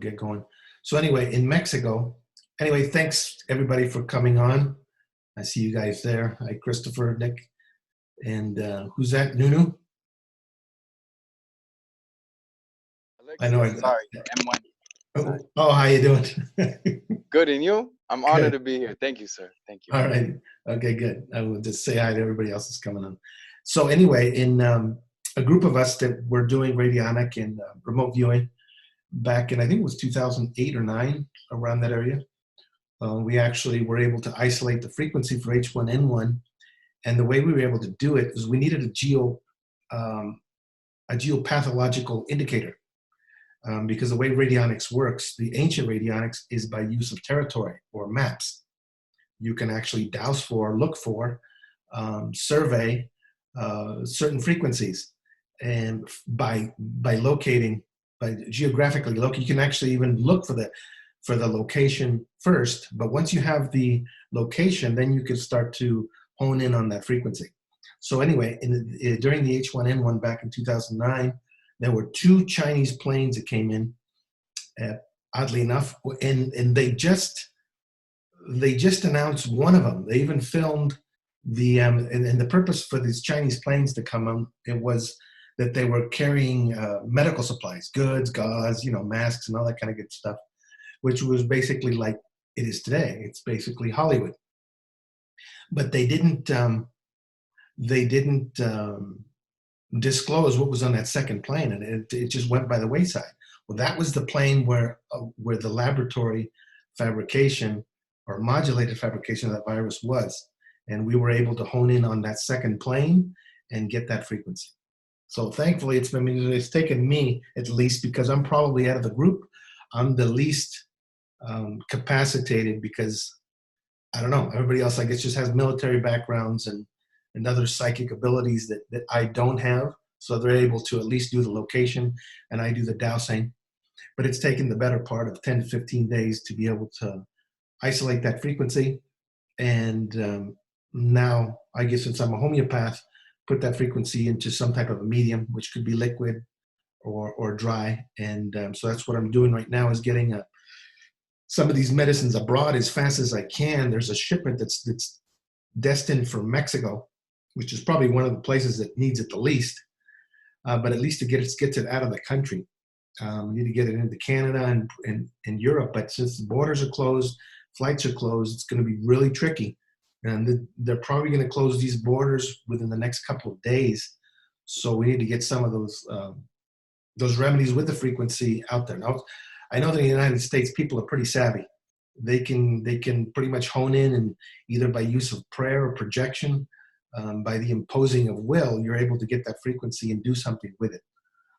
get going. So anyway, in Mexico, anyway, thanks everybody for coming on. I see you guys there. Hi, Christopher, Nick, and who's that? Nunu? I know. Sorry, M1. Oh, how you doing? Good, and you? I'm honored Good. to be here. Thank you, sir. Thank you. All right. Okay, good. I will just say hi to everybody else that's coming on. So anyway, in a group of us that were doing radionic and remote viewing back in, I think it was 2008 or 9, around that area, we actually were able to isolate the frequency for H1N1. And the way we were able to do it is we needed a geopathological indicator. Because the way radionics works, the ancient radionics is by use of territory or maps. You can actually dowse for, look for, survey certain frequencies, and by geographically locating, you can actually even look for the location first. But once you have the location, then you can start to hone in on that frequency. So anyway, during the H1N1 back in 2009. There were 2 Chinese planes that came in, oddly enough, and they just announced one of them. They even filmed the and the purpose for these Chinese planes to come on, it was that they were carrying medical supplies, goods, gauze, masks, and all that kind of good stuff, which was basically like it is today. It's basically Hollywood. But they didn't disclose what was on that second plane, and it just went by the wayside. Well, that was the plane where the laboratory fabrication or modulated fabrication of that virus was, and we were able to hone in on that second plane and get that frequency. So thankfully, it's taken me, at least, because I'm probably out of the group, I'm the least capacitated, because I don't know, everybody else I guess just has military backgrounds and other psychic abilities that I don't have. So they're able to at least do the location, and I do the dowsing. But it's taken the better part of 10 to 15 days to be able to isolate that frequency. And now, I guess since I'm a homeopath, put that frequency into some type of a medium, which could be liquid or dry. And so that's what I'm doing right now, is getting some of these medicines abroad as fast as I can. There's a shipment that's destined for Mexico, which is probably one of the places that needs it the least, but at least to gets it out of the country. We need to get it into Canada and Europe, but since the borders are closed, flights are closed, it's going to be really tricky. And they're probably going to close these borders within the next couple of days. So we need to get some of those remedies with the frequency out there. Now, I know that in the United States, people are pretty savvy. They can pretty much hone in, and either by use of prayer or projection, by the imposing of will, you're able to get that frequency and do something with it.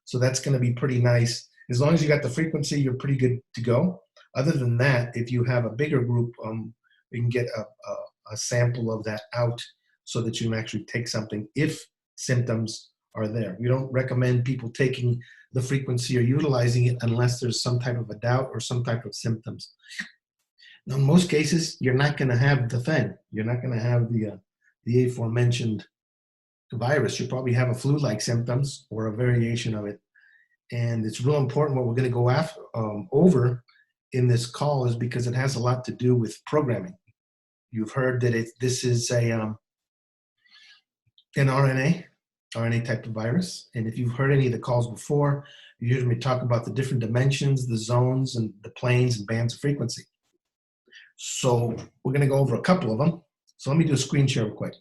So that's going to be pretty nice. As long as you got the frequency, you're pretty good to go. Other than that, if you have a bigger group, you can get a sample of that out so that you can actually take something if symptoms are there. We don't recommend people taking the frequency or utilizing it unless there's some type of a doubt or some type of symptoms. Now, in most cases, you're not going to have the thing. You're not going to have the aforementioned virus. You'll probably have a flu-like symptoms or a variation of it. And it's real important what we're going to go over in this call, is because it has a lot to do with programming. You've heard that this is an RNA type of virus. And if you've heard any of the calls before, you hear me talk about the different dimensions, the zones, and the planes and bands of frequency. So we're going to go over a couple of them. So let me do a screen share real quick.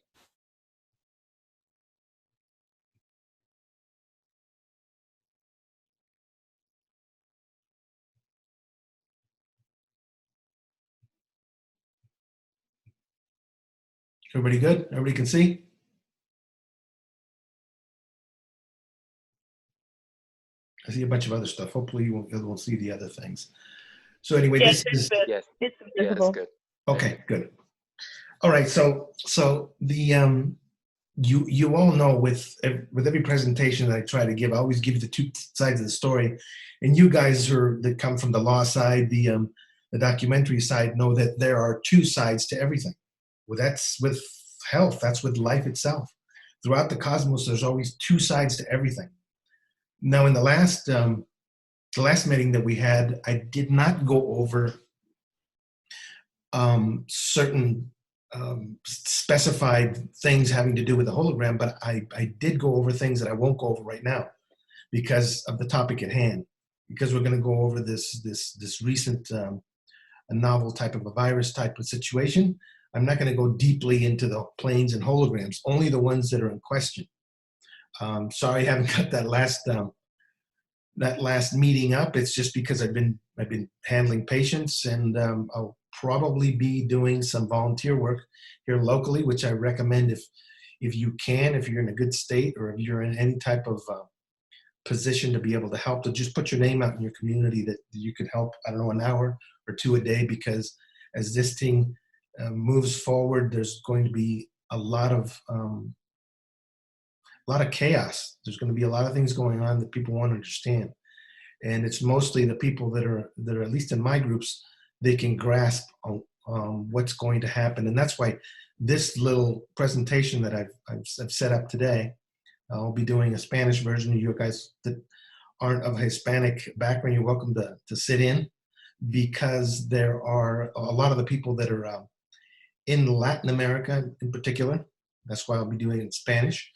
Everybody good? Everybody can see? I see a bunch of other stuff. Hopefully you won't see the other things. So anyway, yes, this is Yes, it's visible. yes, good. Okay, good. All right, so the you all know with every presentation that I try to give, I always give you the 2 sides of the story, and you guys that come from the law side, the documentary side, know that there are 2 sides to everything. Well, that's with health. That's with life itself. Throughout the cosmos, there's always 2 sides to everything. Now, in the last the last meeting that we had, I did not go over certain specified things having to do with the hologram, but I did go over things that I won't go over right now because of the topic at hand. Because we're going to go over this recent a novel type of a virus type of situation. I'm not going to go deeply into the planes and holograms, only the ones that are in question. Sorry, I haven't got that last meeting up. It's just because I've been handling patients, and I'll probably be doing some volunteer work here locally, which I recommend if you can, if you're in a good state, or if you're in any type of position to be able to help, to just put your name out in your community that you could help. I don't know, an hour or two a day, because as this thing moves forward, there's going to be a lot of chaos. There's going to be a lot of things going on that people want to understand, and it's mostly the people that are at least in my groups, they can grasp what's going to happen. And that's why this little presentation that I've set up today, I'll be doing a Spanish version. You guys that aren't of Hispanic background, you're welcome to sit in, because there are a lot of the people that are in Latin America in particular. That's why I'll be doing it in Spanish.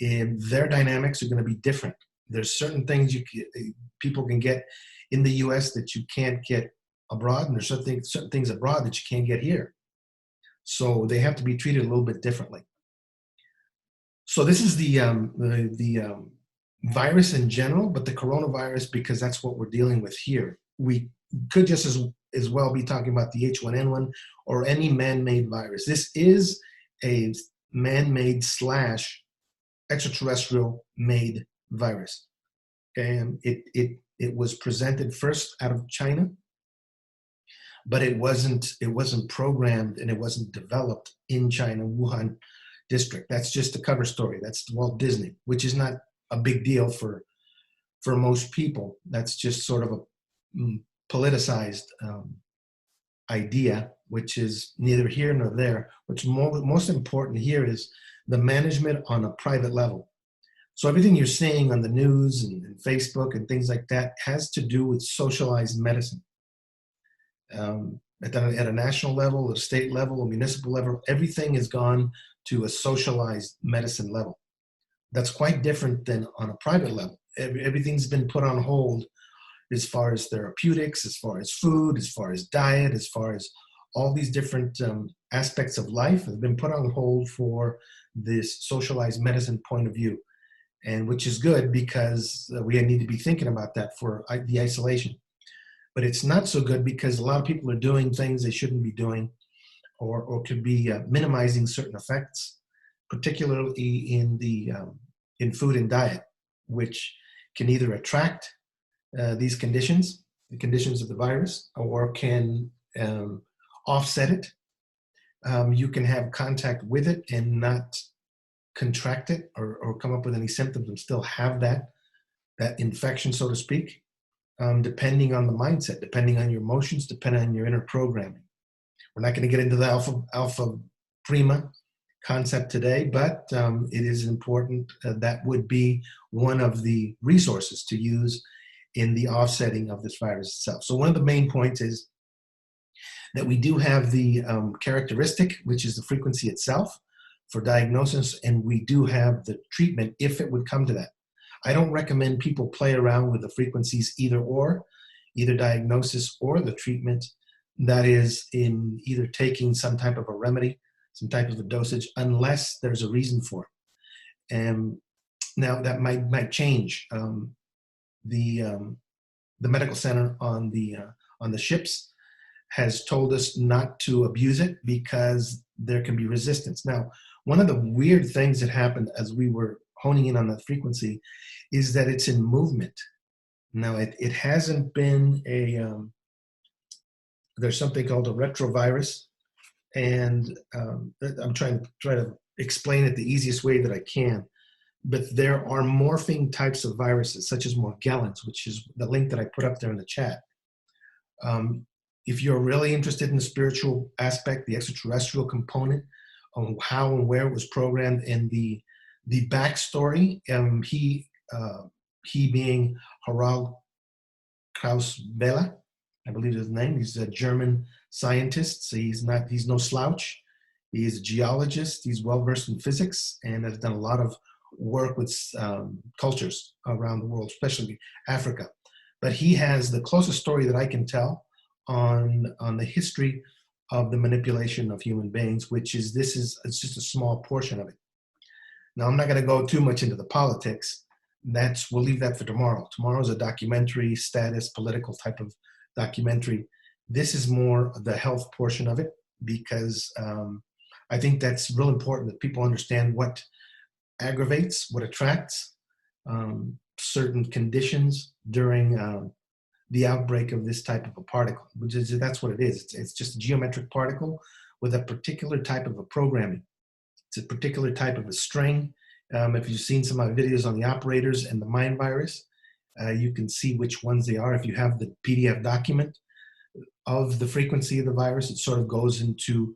And their dynamics are going to be different. There's certain things people can get in the U.S. that you can't get abroad, and there's certain things abroad that you can't get here. So they have to be treated a little bit differently. So this is the virus in general, but the coronavirus, because that's what we're dealing with here. We could just as well be talking about the H1N1 or any man-made virus. This is a man-made / extraterrestrial made virus. And it was presented first out of China, but it wasn't programmed and it wasn't developed in China, Wuhan district. That's just a cover story. That's Walt Disney, which is not a big deal for most people. That's just sort of a politicized idea, which is neither here nor there. What's most important here is the management on a private level. So everything you're seeing on the news and Facebook and things like that has to do with socialized medicine. At a national level, a state level, a municipal level, everything has gone to a socialized medicine level. That's quite different than on a private level. Everything's been put on hold as far as therapeutics, as far as food, as far as diet, as far as all these different aspects of life have been put on hold for this socialized medicine point of view. And which is good, because we need to be thinking about that for the isolation. But it's not so good because a lot of people are doing things they shouldn't be doing, or could be minimizing certain effects, particularly in food and diet, which can either attract these conditions, the conditions of the virus, or can offset it. You can have contact with it and not contract it or come up with any symptoms and still have that infection, so to speak, depending on the mindset, depending on your emotions, depending on your inner programming. We're not going to get into the alpha prima concept today, but it is important. That would be one of the resources to use in the offsetting of this virus itself. So one of the main points is that we do have the characteristic, which is the frequency itself for diagnosis, and we do have the treatment if it would come to that. I don't recommend people play around with the frequencies either diagnosis or the treatment. That is in either taking some type of a remedy, some type of a dosage, unless there's a reason for it. And now that might change. The medical center on the ships has told us not to abuse it because there can be resistance. Now, one of the weird things that happened as we were honing in on that frequency is that it's in movement. Now, it hasn't been there's something called a retrovirus, and I'm trying to explain it the easiest way that I can. But there are morphing types of viruses, such as Morgellons, which is the link that I put up there in the chat. If you're really interested in the spiritual aspect, the extraterrestrial component, on how and where it was programmed, and the backstory, he being Harald Klaus Bella, I believe is his name. He's a German scientist. So he's no slouch. He's a geologist. He's well versed in physics and has done a lot of work with cultures around the world, especially Africa. But he has the closest story that I can tell on the history of the manipulation of human beings, which is it's just a small portion of it. Now, I'm not going to go too much into the politics. We'll leave that for tomorrow. Tomorrow's a documentary, status, political type of documentary. This is more the health portion of it because I think that's real important that people understand what aggravates, what attracts certain conditions during the outbreak of this type of a particle, that's what it is. It's just a geometric particle with a particular type of a programming. It's a particular type of a string. If you've seen some of my videos on the operators and the mind virus, you can see which ones they are. If you have the PDF document of the frequency of the virus, it sort of goes into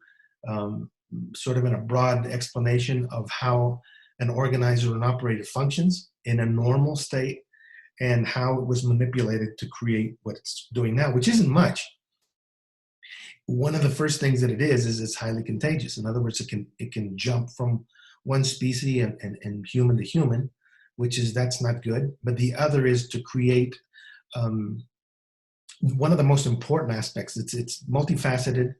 sort of in a broad explanation of how an organizer and operator functions in a normal state and how it was manipulated to create what it's doing now, which isn't much. One of the first things that it is it's highly contagious. In other words, it can jump from one species and human to human, that's not good. But the other is to create one of the most important aspects. It's multifaceted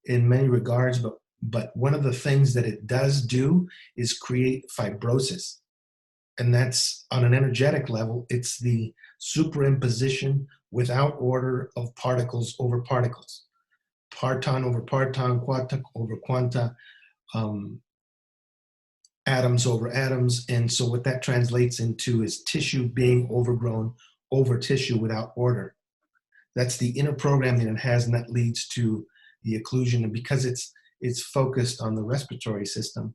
in many regards, but one of the things that it does do is create fibrosis. And that's on an energetic level. It's the superimposition without order of particles over particles. Parton over parton, quanta over quanta, atoms over atoms. And so what that translates into is tissue being overgrown over tissue without order. That's the inner programming it has, and that leads to the occlusion. And because it's focused on the respiratory system,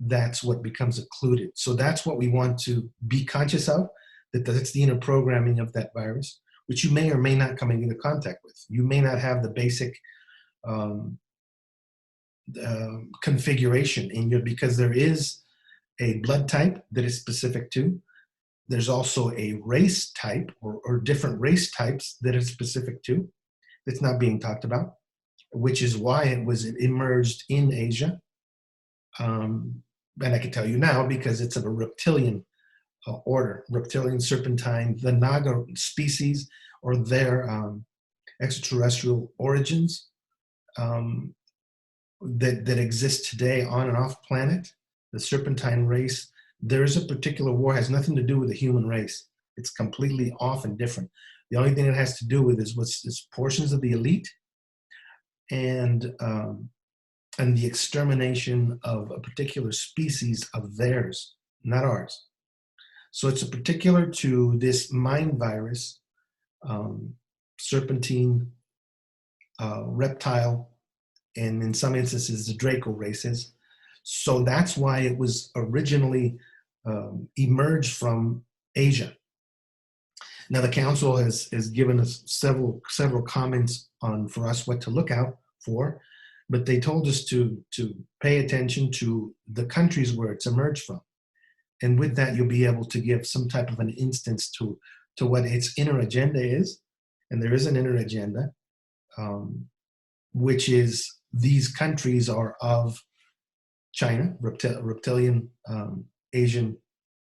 that's what becomes occluded. So that's what we want to be conscious of, that's the inner programming of that virus, which you may or may not come into contact with. You may not have the basic configuration in you because there is a blood type that is specific to. There's also a race type or different race types that is specific to that's not being talked about, which is why it emerged in Asia. And I can tell you now because it's of a reptilian order, reptilian serpentine, the Naga species or their extraterrestrial origins that exist today on and off planet, the serpentine race. There's a particular war, has nothing to do with the human race. It's completely off and different. The only thing it has to do with is portions of the elite and the extermination of a particular species of theirs, not ours. So it's a particular to this mind virus, serpentine, reptile, and in some instances the Draco races. So that's why it was originally emerged from Asia. Now the council has given us several comments for us what to look out for, but they told us to pay attention to the countries where it's emerged from. And with that, you'll be able to give some type of an instance to what its inner agenda is. And there is an inner agenda, which is these countries are of China, reptilian Asian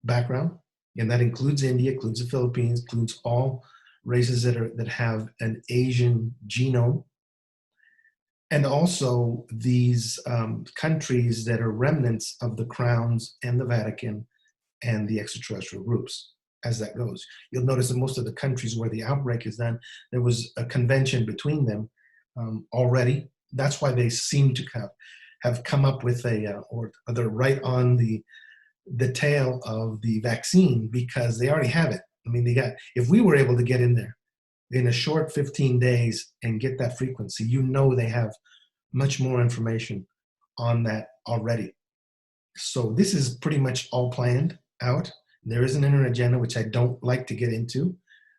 background. And that includes India, includes the Philippines, includes all races that have an Asian genome. And also these countries that are remnants of the crowns and the Vatican and the extraterrestrial groups. As that goes, you'll notice that most of the countries where the outbreak is done, there was a convention between them already. That's why they seem to have come up with or they're right on the tail of the vaccine because they already have it. I mean, if we were able to get in there in a short 15 days and get that frequency, they have much more information on that already. So this is pretty much all planned out. There is an inner agenda, which I don't like to get into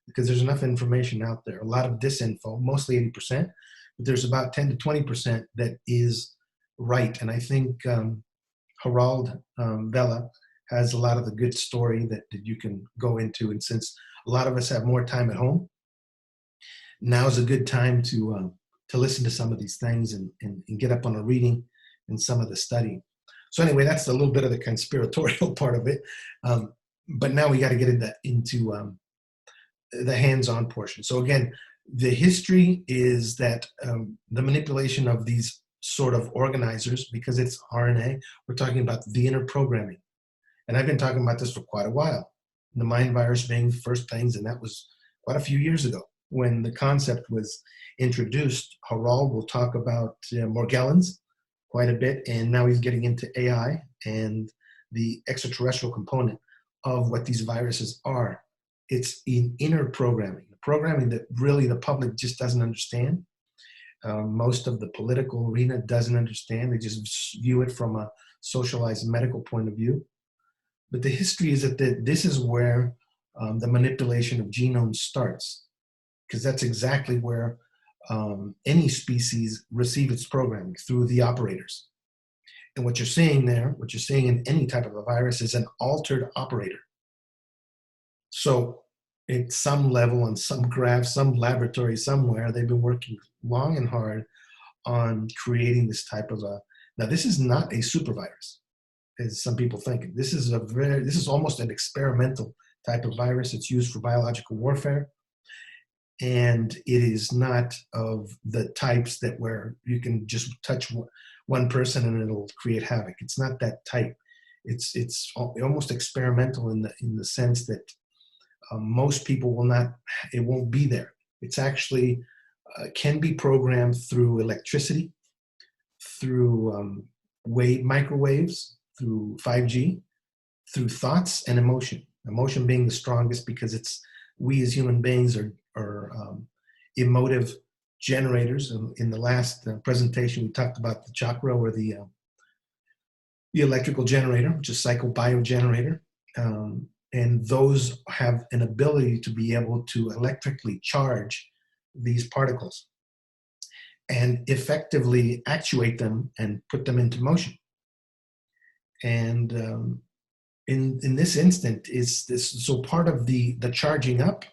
because there's enough information out there, a lot of disinfo, mostly 80%, but there's about 10 to 20% that is right. And I think Harald Vela has a lot of the good story that you can go into. And since a lot of us have more time at home, now's a good time to listen to some of these things and get up on a reading and some of the study. So anyway, that's a little bit of the conspiratorial part of it. But now we got to get into the hands-on portion. So again, the history is that the manipulation of these sort of organizers, because it's RNA, we're talking about the inner programming. And I've been talking about this for quite a while. The mind virus being the first things, and that was quite a few years ago when the concept was introduced. Harald will talk about Morgellons quite a bit, and now he's getting into AI and the extraterrestrial component of what these viruses are. It's in inner programming, the programming that really the public just doesn't understand. Most of the political arena doesn't understand. They just view it from a socialized medical point of view. But the history is that this is where the manipulation of genomes starts, because that's exactly where any species receive its programming, through the operators. And what you're seeing there, what you're seeing in any type of a virus, is an altered operator. So at some level, on some graph, some laboratory somewhere, they've been working long and hard on creating this type of now this is not a super virus, as some people think. This is almost an experimental type of virus. It's used for biological warfare. And it is not of the types that where you can just touch one person and it'll create havoc. It's not that type. It's almost experimental in the sense that most people it won't be there. It's actually can be programmed through electricity, through microwaves, through 5G, through thoughts and emotion. Emotion being the strongest, because we as human beings are emotive generators. In the last presentation, we talked about the chakra, or the electrical generator, which is psychobiogenerator. And those have an ability to be able to electrically charge these particles and effectively actuate them and put them into motion. And in this instant, so part of the charging up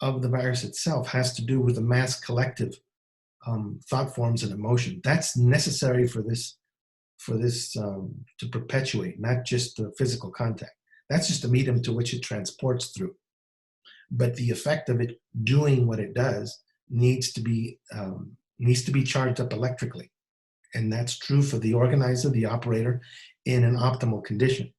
of the virus itself has to do with the mass collective thought forms and emotion. That's necessary for this to perpetuate, not just the physical contact. That's just the medium to which it transports through. But the effect of it doing what it does needs to be charged up electrically. And that's true for the organizer, the operator, in an optimal condition.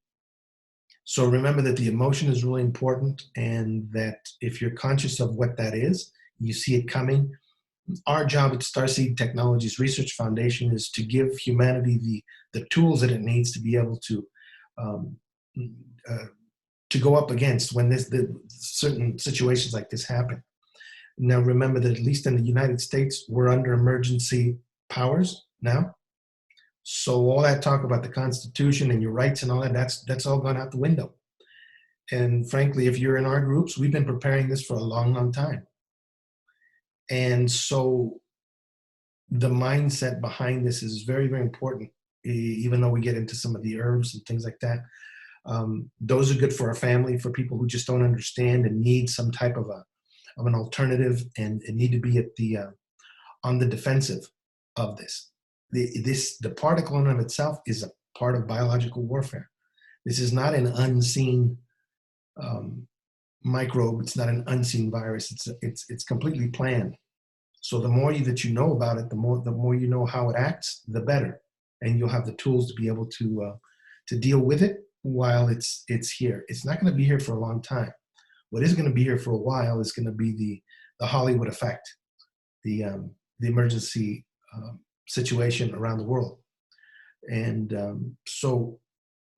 So remember that the emotion is really important, and that if you're conscious of what that is, you see it coming. Our job at Starseed Technologies Research Foundation is to give humanity the tools that it needs to be able to go up against when certain situations like this happen. Now remember that at least in the United States, we're under emergency powers now. So all that talk about the Constitution and your rights and all that's all gone out the window. And frankly, if you're in our groups, we've been preparing this for a long, long time. And so the mindset behind this is very, very important, even though we get into some of the herbs and things like that. Those are good for our family, for people who just don't understand and need some type of an alternative and need to be at on the defensive of this. The particle in and of itself is a part of biological warfare. This is not an unseen microbe. It's not an unseen virus. It's completely planned. So the more that you know about it, the more you know how it acts, the better, and you'll have the tools to be able to deal with it while it's here. It's not going to be here for a long time. What is going to be here for a while is going to be the Hollywood effect, the emergency situation around the world. And so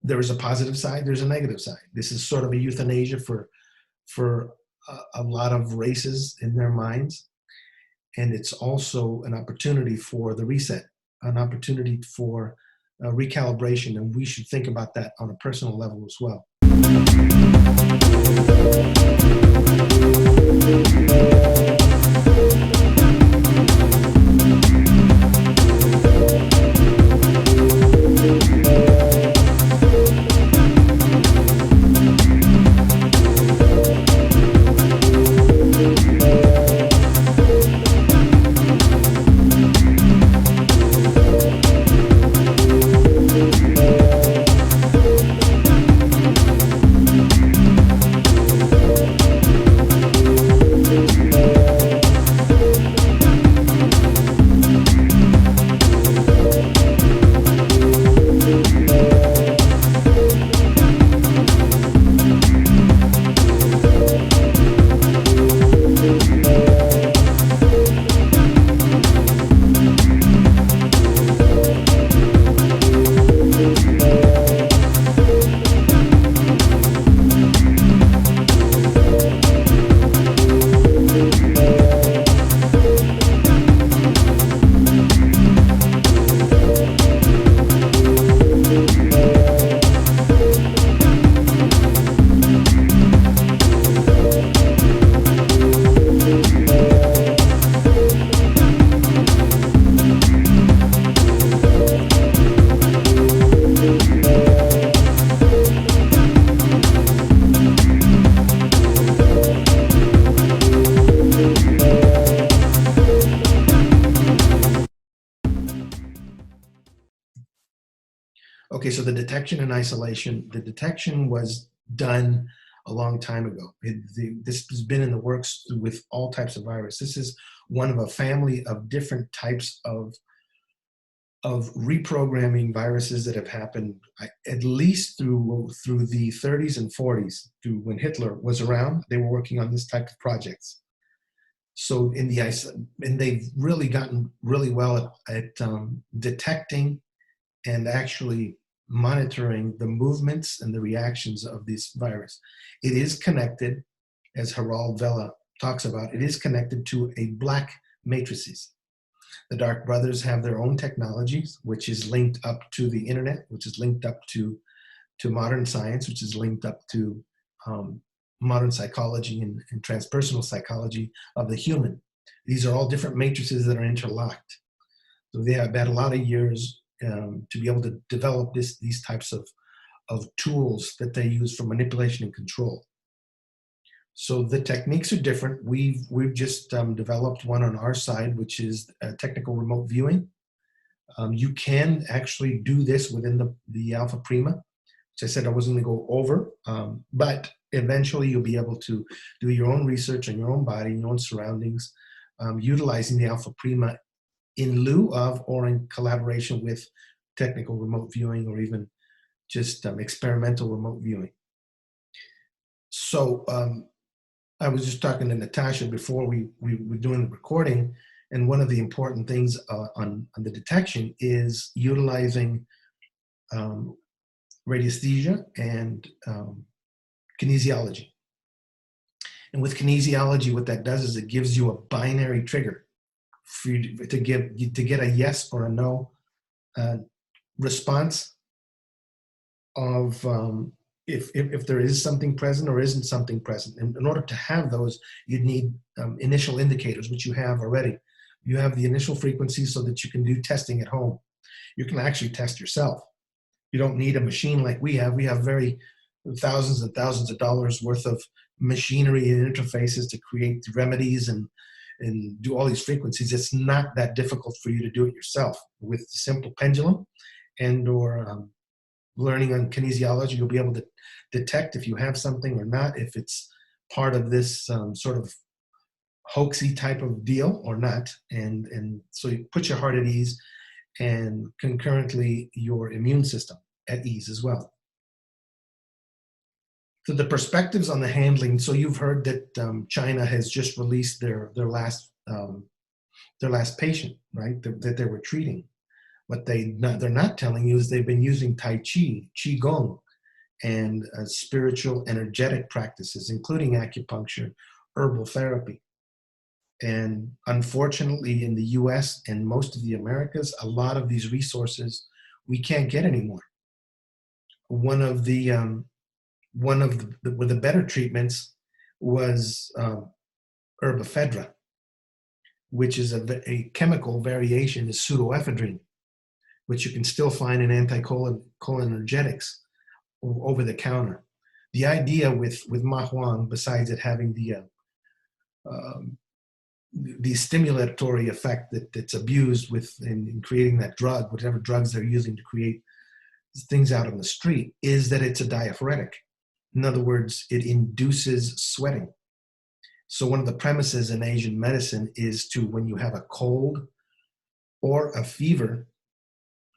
there is a positive side, there's a negative side. This is sort of a euthanasia for a lot of races in their minds. And it's also an opportunity for the reset, an opportunity for recalibration. And we should think about that on a personal level as well. Okay, so the detection and isolation, the detection was done a long time ago. This has been in the works with all types of virus. This is one of a family of different types of reprogramming viruses that have happened at least through the 30s and 40s, through when Hitler was around. They were working on this type of projects. So and they've really gotten really well at detecting and actually monitoring the movements and the reactions of this virus. It is connected, as Harald Vela talks about, it is connected to a black matrices. The Dark Brothers have their own technologies, which is linked up to the internet, which is linked up to modern science, which is linked up to modern psychology and transpersonal psychology of the human. These are all different matrices that are interlocked. So they have had a lot of years to be able to develop these types of tools that they use for manipulation and control. So the techniques are different. We've just developed one on our side, which is technical remote viewing. You can actually do this within the Alpha Prima, which I said I wasn't going to go over, but eventually you'll be able to do your own research on your own body, your own surroundings, utilizing the Alpha Prima in lieu of or in collaboration with technical remote viewing or even just experimental remote viewing. So I was just talking to Natasha before we were doing the recording, and one of the important things on the detection is utilizing radiesthesia and kinesiology. And with kinesiology, what that does is it gives you a binary trigger for you to get a yes or a no response of if there is something present or isn't something present. And in order to have those, you'd need initial indicators, which you have already. You have the initial frequency so that you can do testing at home. You can actually test yourself. You don't need a machine like we have. We have thousands and thousands of dollars worth of machinery and interfaces to create remedies and do all these frequencies. It's not that difficult for you to do it yourself with the simple pendulum and or learning on kinesiology. You'll be able to detect if you have something or not, if it's part of this sort of hoaxy type of deal or not. And so you put your heart at ease and concurrently your immune system at ease as well. So the perspectives on the handling. So you've heard that China has just released their last patient, right? That they were treating. What they're not telling you is they've been using Tai Chi, Qigong, and spiritual energetic practices, including acupuncture, herbal therapy. And unfortunately, in the U.S. and most of the Americas, a lot of these resources we can't get anymore. One of the better treatments was herbophedra, which is a chemical variation is pseudoephedrine, which you can still find in anticholinergics over the counter. The idea with Ma Huang, besides it having the stimulatory effect that's abused in creating that drug, whatever drugs they're using to create things out on the street, is that it's a diaphoretic. In other words, it induces sweating. So one of the premises in Asian medicine is to, when you have a cold or a fever,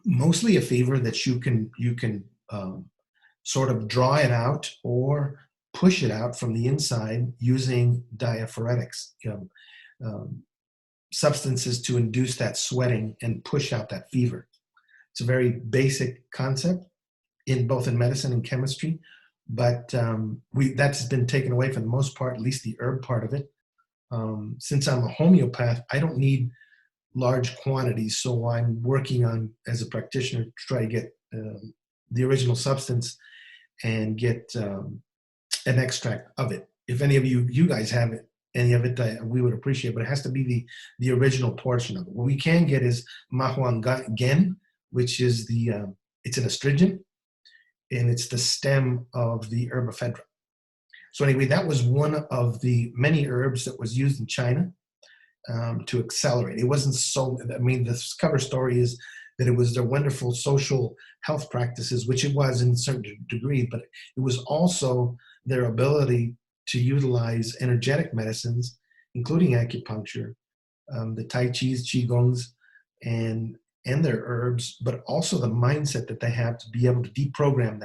mostly a fever that you can sort of draw it out or push it out from the inside using diaphoretics, substances to induce that sweating and push out that fever. It's a very basic concept in both in medicine and chemistry, but that's been taken away for the most part, at least the herb part of it. Since I'm a homeopath, I don't need large quantities, so I'm working on, as a practitioner, to try to get the original substance and get an extract of it. If any of you guys have it, any of it, we would appreciate it, but it has to be the original portion of it. What we can get is Mahuang Gen, which is it's an astringent, and it's the stem of the herbophedra. So anyway, that was one of the many herbs that was used in China to accelerate. It wasn't so, I mean, the cover story is that it was their wonderful social health practices, which it was in a certain degree, but it was also their ability to utilize energetic medicines, including acupuncture, the Tai Chi's, Qigongs, and and their herbs, but also the mindset that they have to be able to deprogram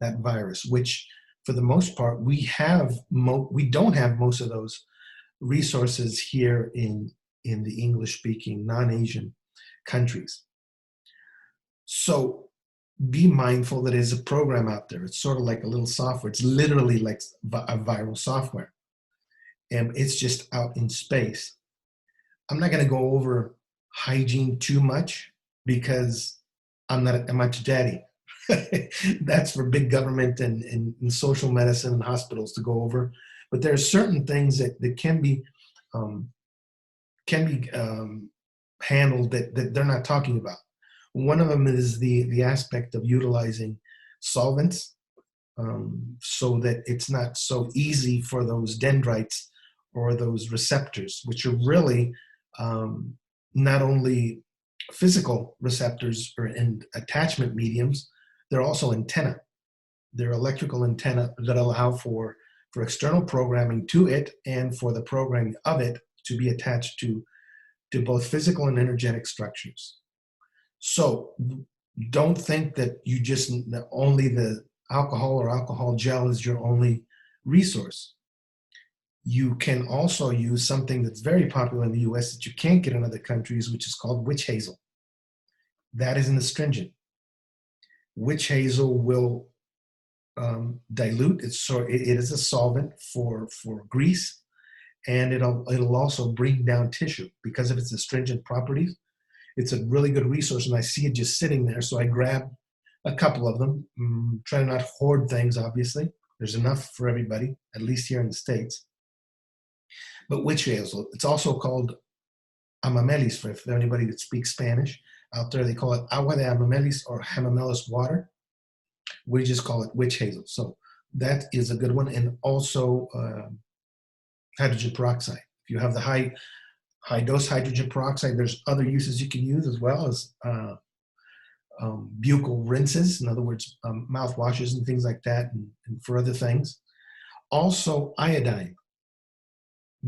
that virus, which for the most part we don't have most of those resources here in the English speaking non-Asian countries. So be mindful that there's a program out there. It's sort of like a little software. It's literally like a viral software, and it's just out in space. I'm not going to go over hygiene too much because I'm not a much daddy. That's for big government and social medicine and hospitals to go over. But there are certain things that um, can be handled that they're not talking about. One of them is the aspect of utilizing solvents, so that it's not so easy for those dendrites or those receptors, which are really um, not only physical receptors and attachment mediums, they're also antenna. They're electrical antenna that allow for external programming to it and for the programming of it to be attached to both physical and energetic structures. So don't think that you just only the alcohol or alcohol gel is your only resource. You can also use something that's very popular in the US that you can't get in other countries, which is called witch hazel. That is an astringent. Witch hazel will dilute. It is a solvent for grease, and it'll also bring down tissue because of its astringent properties. It's a really good resource, and I see it just sitting there, so I grab a couple of them. Try to not hoard things, obviously. There's enough for everybody, at least here in the States. But witch hazel, it's also called amamelis for anybody that speaks Spanish. Out there, they call it agua de amamelis or hamamelis water. We just call it witch hazel. So that is a good one. And also hydrogen peroxide. If you have the high dose hydrogen peroxide, there's other uses you can use as well as buccal rinses, in other words, mouth washes and things like that, and for other things. Also, iodine.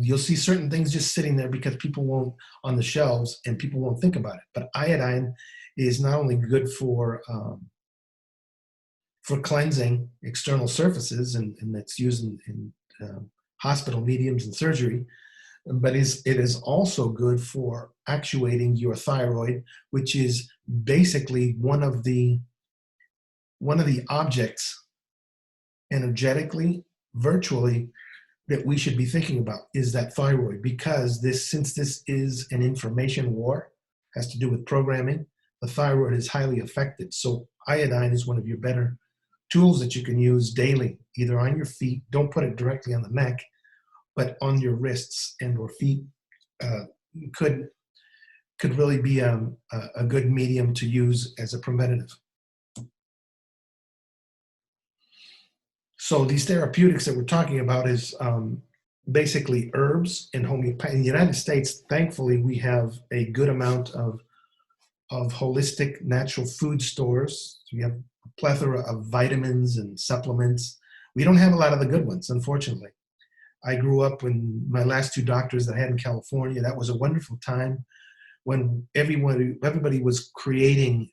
You'll see certain things just sitting there because people won't, on the shelves, and people won't think about it. But iodine is not only good for cleansing external surfaces, and that's used in hospital mediums and surgery, but it is also good for actuating your thyroid, which is basically one of the objects energetically, virtually, that we should be thinking about is that thyroid, because since this is an information war, has to do with programming, the thyroid is highly affected. So iodine is one of your better tools that you can use daily, either on your feet. Don't put it directly on the neck, but on your wrists and or feet. Could really be a good medium to use as a preventative. So these therapeutics that we're talking about is basically herbs and homeopathy. In the United States, thankfully, we have a good amount of holistic natural food stores. We have a plethora of vitamins and supplements. We don't have a lot of the good ones, unfortunately. I grew up when my last two doctors that I had in California, that was a wonderful time when everybody was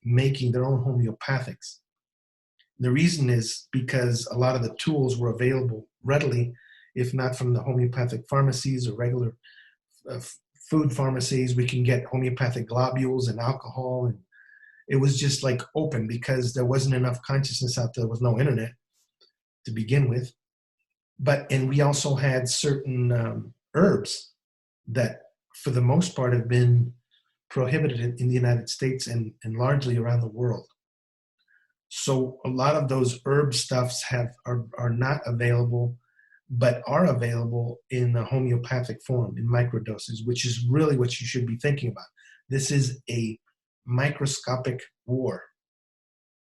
making their own homeopathics. The reason is because a lot of the tools were available readily, if not from the homeopathic pharmacies or regular food pharmacies. We can get homeopathic globules and alcohol, and it was just like open because there wasn't enough consciousness out there. There was no internet to begin with. And we also had certain herbs that, for the most part, have been prohibited in the United States and largely around the world. So a lot of those herb stuffs are not available, but are available in a homeopathic form, in microdoses, which is really what you should be thinking about. This is a microscopic war.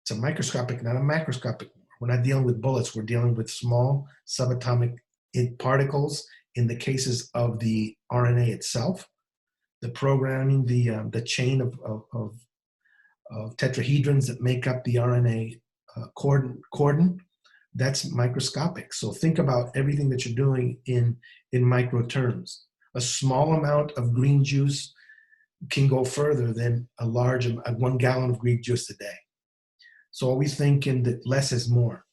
It's a microscopic, not a macroscopic war. We're not dealing with bullets. We're dealing with small subatomic particles in the cases of the RNA itself, the programming, the chain tetrahedrons that make up the RNA cordon, that's microscopic. So think about everything that you're doing in micro terms. A small amount of green juice can go further than a 1 gallon of green juice a day. So always thinking that less is more.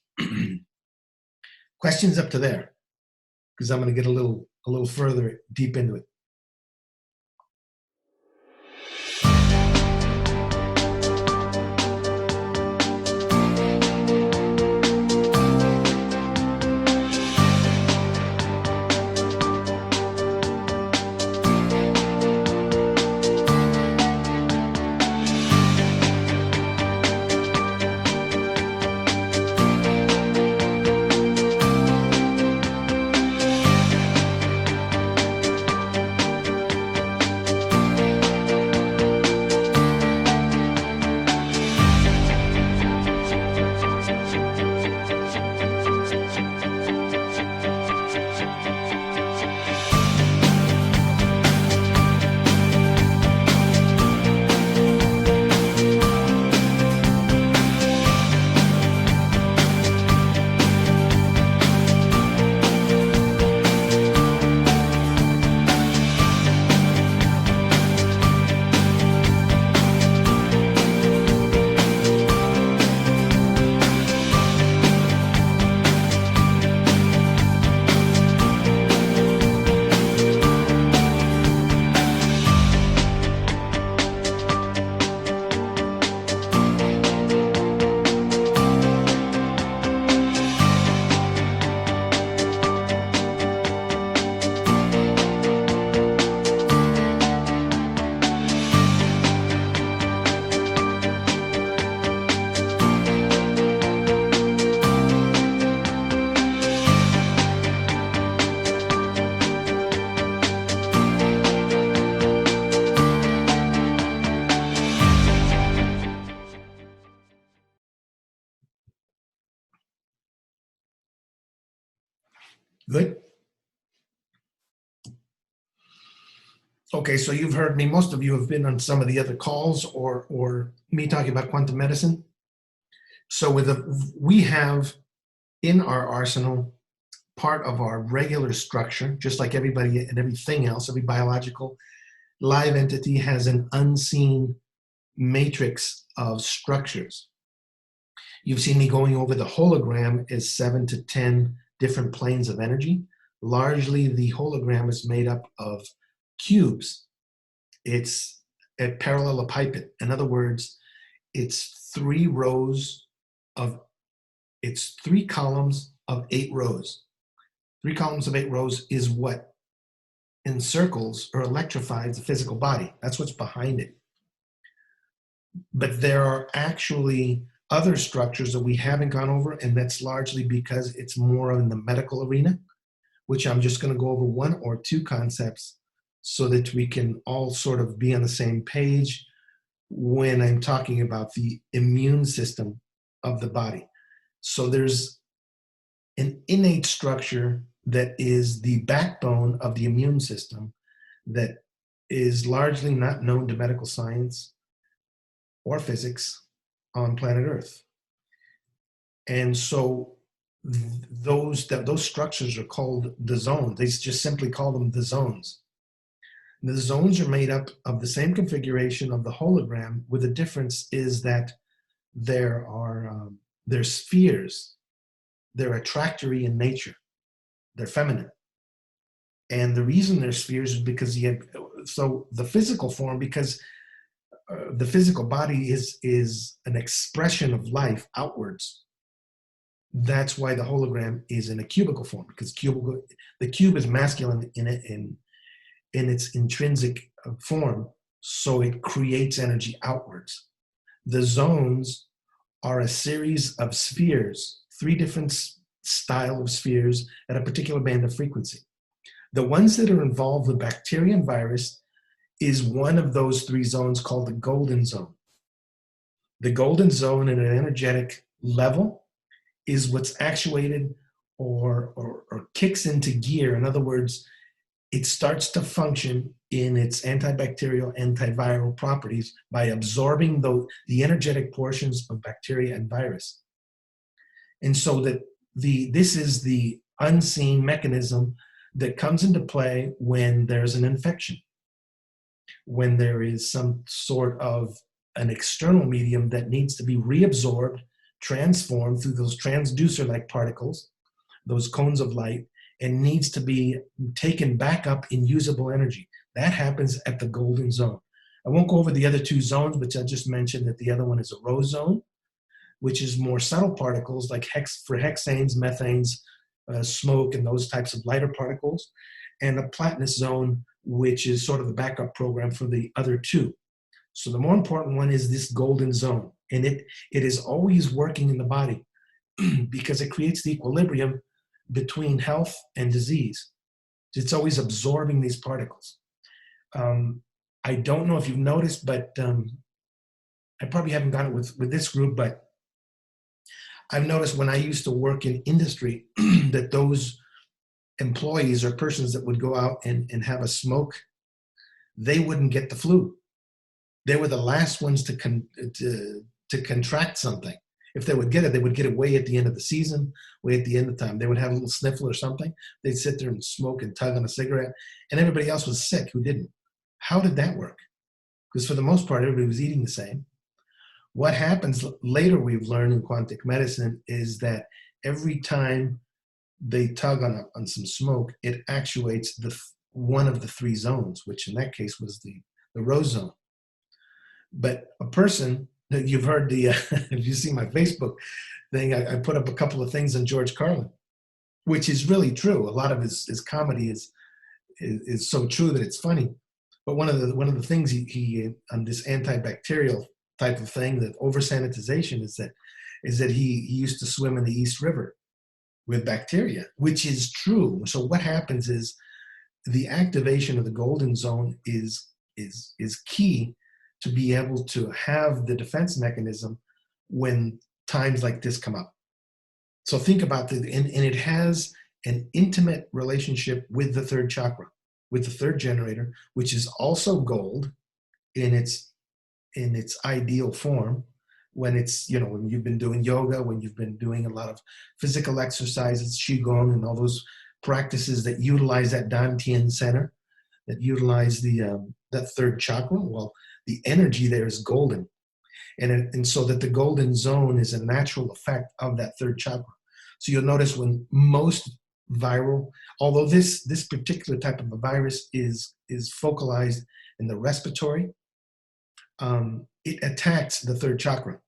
Questions up to there, because I'm going to get a little further deep into it. Good. Okay, so you've heard me. Most of you have been on some of the other calls or me talking about quantum medicine. So we have in our arsenal part of our regular structure, just like everybody and everything else, every biological live entity has an unseen matrix of structures. You've seen me going over the hologram as 7 to 10 different planes of energy. Largely, the hologram is made up of cubes. It's a parallelepiped. In other words, it's 3 columns of 8 rows. 3 columns of 8 rows is what encircles or electrifies the physical body. That's what's behind it. But there are actually other structures that we haven't gone over, and that's largely because it's more in the medical arena, which I'm just going to go over 1 or 2 concepts so that we can all sort of be on the same page when I'm talking about the immune system of the body. So there's an innate structure that is the backbone of the immune system that is largely not known to medical science or physics on planet Earth. And so those structures are called the zones. They just simply call them the zones. The zones are made up of the same configuration of the hologram, with the difference is that they're spheres. They're attractory in nature. They're feminine. And the reason they're spheres is because the physical form, because the physical body is an expression of life outwards. That's why the hologram is in a cubical form, because the cube is masculine in its intrinsic form, so it creates energy outwards. The zones are a series of spheres, 3 different style of spheres at a particular band of frequency. The ones that are involved with bacteria and virus is one of those 3 zones called the golden zone. The golden zone at an energetic level is what's actuated or kicks into gear. In other words, it starts to function in its antibacterial, antiviral properties by absorbing the energetic portions of bacteria and virus. And so that this is the unseen mechanism that comes into play when there's an infection, when there is some sort of an external medium that needs to be reabsorbed, transformed through those transducer-like particles, those cones of light, and needs to be taken back up in usable energy. That happens at the golden zone. I won't go over the other two zones, but I just mentioned that the other one is a rose zone, which is more subtle particles like for hexanes, methanes, smoke, and those types of lighter particles, and a platinum zone, which is sort of the backup program for the other two. So the more important one is this golden zone, and it is always working in the body because it creates the equilibrium between health and disease. It's always absorbing these particles. I don't know if you've noticed, but I probably haven't got it with this group, but I've noticed when I used to work in industry that those employees or persons that would go out and have a smoke, they wouldn't get the flu. They were the last ones to contract something. If they would get it, they would get it way at the end of the season, way at the end of the time. They would have a little sniffle or something. They'd sit there and smoke and tug on a cigarette, and everybody else was sick who didn't. How did that work? Because for the most part, everybody was eating the same. What happens later, we've learned in quantum medicine, is that every time they tug on some smoke, it actuates one of the three zones, which in that case was the rose zone. But a person, you've heard if you see my Facebook thing, I put up a couple of things on George Carlin, which is really true. A lot of his comedy is so true that it's funny. But one of the things he on this antibacterial type of thing, that over sanitization, is that he used to swim in the East River with bacteria, which is true. So what happens is the activation of the golden zone is key to be able to have the defense mechanism when times like this come up. So think about and it has an intimate relationship with the third chakra, with the third generator, which is also gold in its ideal form. When it's, when you've been doing yoga, when you've been doing a lot of physical exercises, qigong, and all those practices that utilize that dantian center, that utilize that third chakra, well, the energy there is golden. And so that the golden zone is a natural effect of that third chakra. So you'll notice when most viral, although this particular type of a virus is focalized in the respiratory, it attacks the third chakra.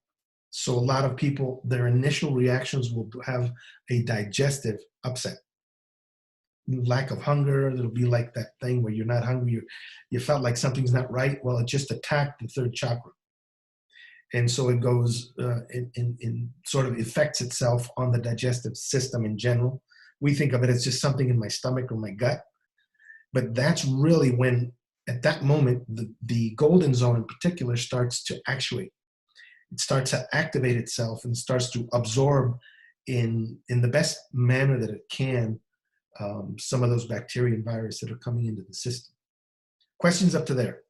So a lot of people, their initial reactions will have a digestive upset. Lack of hunger, it'll be like that thing where you're not hungry, you felt like something's not right. Well, it just attacked the third chakra. And so it goes in sort of affects itself on the digestive system in general. We think of it as just something in my stomach or my gut. But that's really when, at that moment, the golden zone in particular starts to actuate. It starts to activate itself and starts to absorb in the best manner that it can some of those bacteria and virus that are coming into the system. Questions up to there?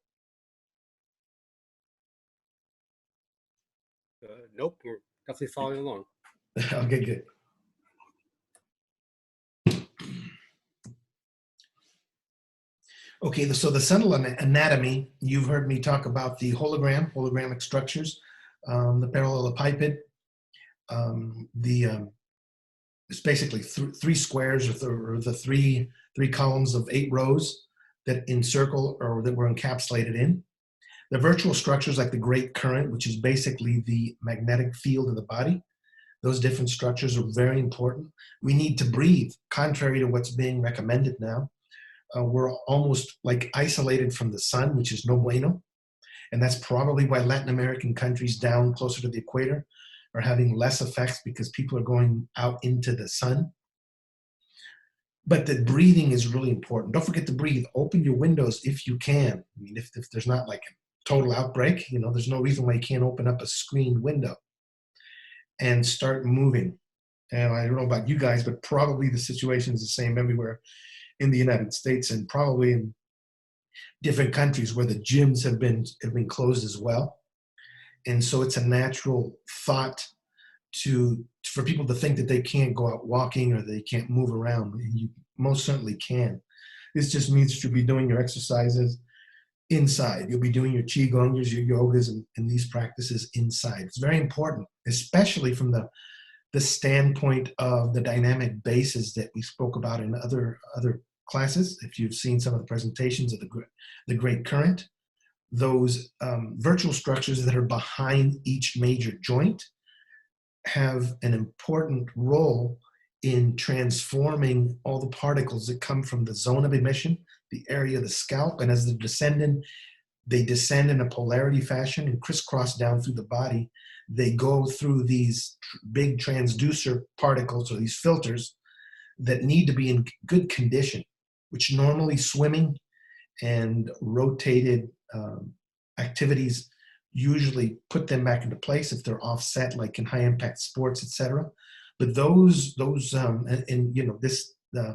Nope, we're definitely following along. Okay, good. Okay, so the cell anatomy, you've heard me talk about the hologramic structures, the parallelepiped, it's basically three squares or the three columns of 8 rows that encircle or that we're encapsulated in. The virtual structures like the great current, which is basically the magnetic field of the body. Those different structures are very important. We need to breathe, contrary to what's being recommended now. We're almost like isolated from the sun, which is no bueno. And that's probably why Latin American countries down closer to the equator are having less effects, because people are going out into the sun. But the breathing is really important. Don't forget to breathe. Open your windows if you can. I mean, if there's not like a total outbreak, there's no reason why you can't open up a screened window and start moving. And I don't know about you guys, but probably the situation is the same everywhere. in the United States and probably in different countries where the gyms have been closed as well. And so it's a natural thought for people to think that they can't go out walking or they can't move around. And you most certainly can. This just means that you'll be doing your exercises inside. You'll be doing your qigongs, your yogas, and these practices inside. It's very important, especially from the standpoint of the dynamic bases that we spoke about in other classes. If you've seen some of the presentations of the Great Current, those virtual structures that are behind each major joint have an important role in transforming all the particles that come from the zone of emission, the area of the scalp, and as they descend in a polarity fashion and crisscross down through the body. They go through these big transducer particles, or these filters, that need to be in good condition, which normally swimming and rotated activities usually put them back into place if they're offset, like in high impact sports, etc. But this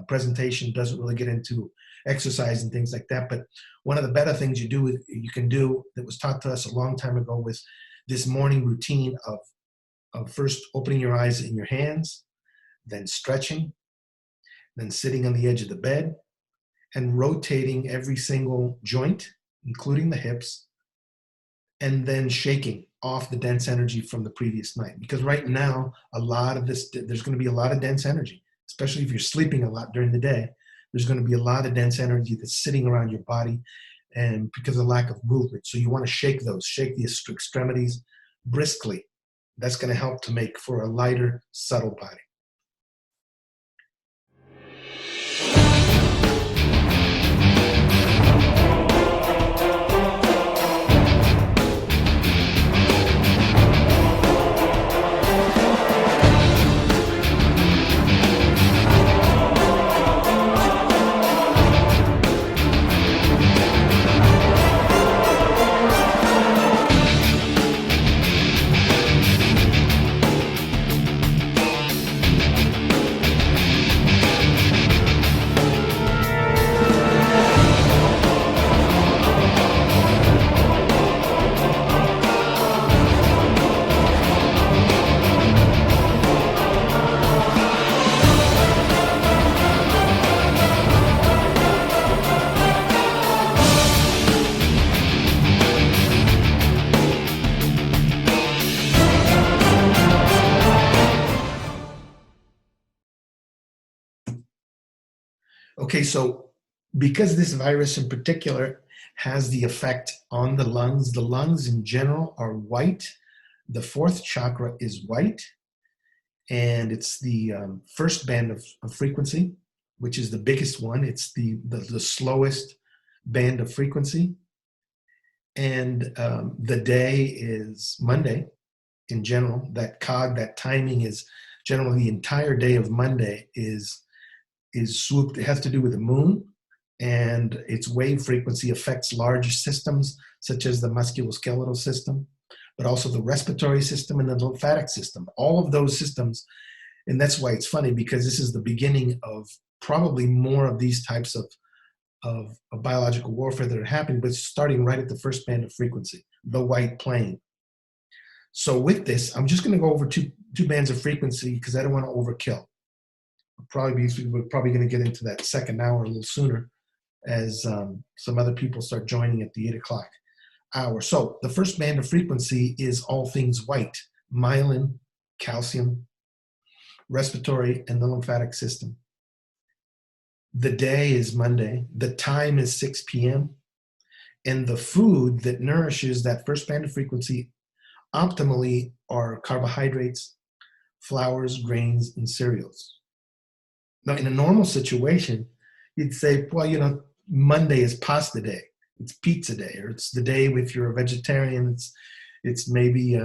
presentation doesn't really get into exercise and things like that. But one of the better things you can do that was taught to us a long time ago was this morning routine of first opening your eyes in your hands, then stretching, then sitting on the edge of the bed, and rotating every single joint, including the hips, and then shaking off the dense energy from the previous night. Because right now, there's going to be a lot of dense energy, especially if you're sleeping a lot during the day. There's going to be a lot of dense energy that's sitting around your body, and because of lack of movement. So you want to shake the extremities briskly. That's going to help to make for a lighter, subtle body. Okay, so because this virus in particular has the effect on the lungs in general are white. The fourth chakra is white, and it's the first band of frequency, which is the biggest one. It's the slowest band of frequency. And the day is Monday in general. That timing is generally the entire day of Monday is swooped. It has to do with the moon, and its wave frequency affects large systems such as the musculoskeletal system, but also the respiratory system and the lymphatic system. All of those systems, and that's why it's funny, because this is the beginning of probably more of these types of biological warfare that are happening, but it's starting right at the first band of frequency, the white plane. So with this, I'm just going to go over two bands of frequency because I don't want to overkill. We're probably going to get into that second hour a little sooner as some other people start joining at the 8 o'clock hour. So the first band of frequency is all things white: myelin, calcium, respiratory, and the lymphatic system. The day is Monday. The time is 6 p.m. And the food that nourishes that first band of frequency optimally are carbohydrates, flours, grains, and cereals. Now, in a normal situation, you'd say, well, Monday is pasta day. It's pizza day, or it's the day if you're a vegetarian. It's maybe,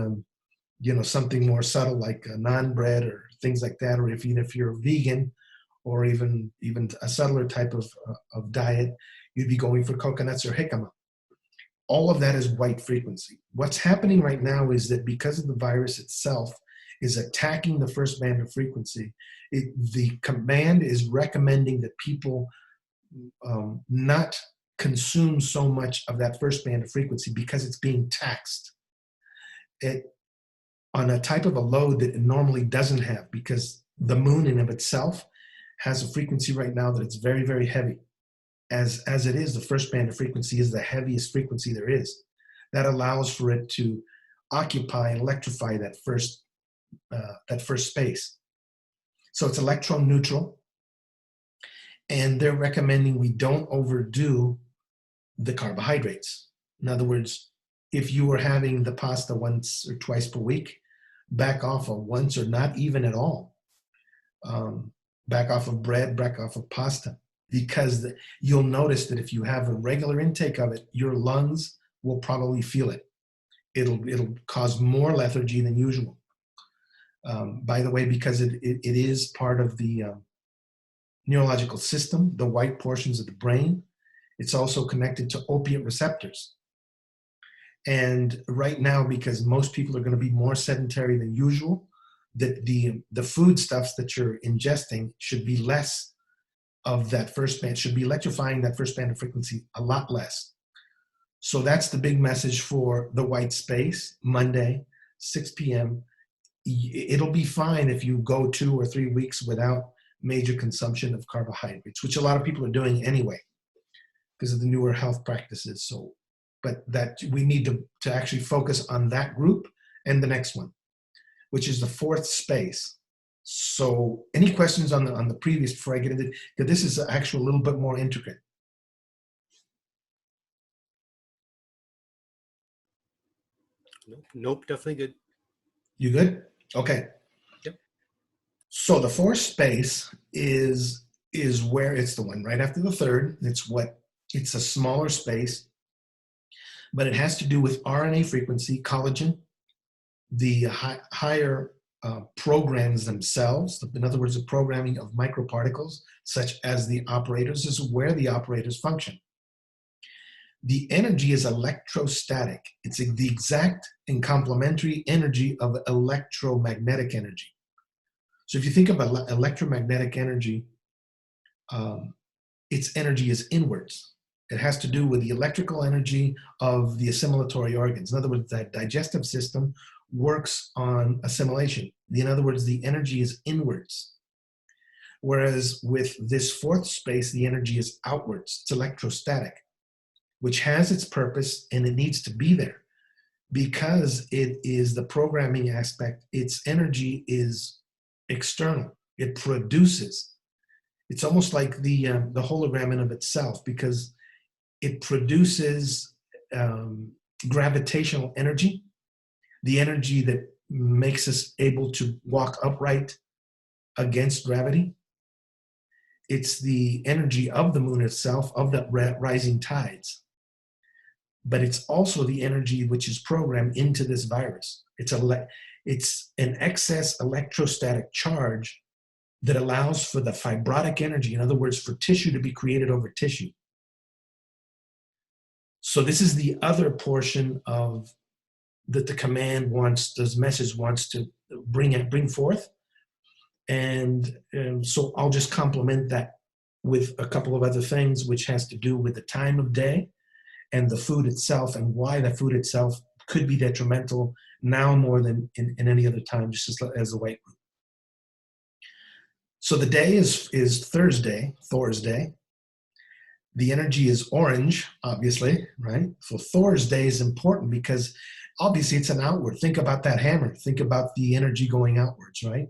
something more subtle like naan bread or things like that. Or even if you're a vegan, or even a subtler type of diet, you'd be going for coconuts or jicama. All of that is white frequency. What's happening right now is that because of the virus itself is attacking the first band of frequency, the command is recommending that people not consume so much of that first band of frequency because it's being taxed it on a type of a load that it normally doesn't have, because the moon in of itself has a frequency right now that it's very, very heavy. As it is, the first band of frequency is the heaviest frequency there is. That allows for it to occupy and electrify that first space. So it's electron neutral, and they're recommending we don't overdo the carbohydrates. In other words, if you were having the pasta once or twice per week, back off of once or not even at all. Back off of bread, back off of pasta, because you'll notice that if you have a regular intake of it, your lungs will probably feel it. It'll cause more lethargy than usual. By the way, because it is part of the neurological system, the white portions of the brain, it's also connected to opiate receptors. And right now, because most people are going to be more sedentary than usual, that the foodstuffs that you're ingesting should be less of that first band, should be electrifying that first band of frequency a lot less. So that's the big message for the white space, Monday, 6 p.m. It'll be fine if you go 2 or 3 weeks without major consumption of carbohydrates, which a lot of people are doing anyway because of the newer health practices. So, but that we need to actually focus on that group and the next one, which is the fourth space. So any questions on the previous before I get into it? Because this is actually a little bit more intricate. Nope, definitely good. You good? Okay. Yep. So the fourth space is where it's the one right after the third. It's a smaller space, but it has to do with RNA frequency, collagen, the higher programs themselves. In other words, the programming of microparticles, such as the operators, is where the operators function. The energy is electrostatic. It's the exact and complementary energy of electromagnetic energy. So if you think about electromagnetic energy, its energy is inwards. It has to do with the electrical energy of the assimilatory organs. In other words, that digestive system works on assimilation. In other words, the energy is inwards. Whereas with this fourth space, the energy is outwards. It's electrostatic, which has its purpose and it needs to be there because it is the programming aspect. Its energy is external. It produces. It's almost like the hologram in of itself, because it produces gravitational energy, the energy that makes us able to walk upright against gravity. It's the energy of the moon itself, of the rising tides. But it's also the energy which is programmed into this virus. It's an excess electrostatic charge that allows for the fibrotic energy, in other words, for tissue to be created over tissue. So this is the other portion of that the command wants, this message wants to bring forth. And so I'll just complement that with a couple of other things, which has to do with the time of day and the food itself, and why the food itself could be detrimental now more than in any other time, just as a white group. So the day is Thursday, Thor's Day. The energy is orange, obviously, right? So Thor's Day is important because obviously it's an outward. Think about that hammer. Think about the energy going outwards, right?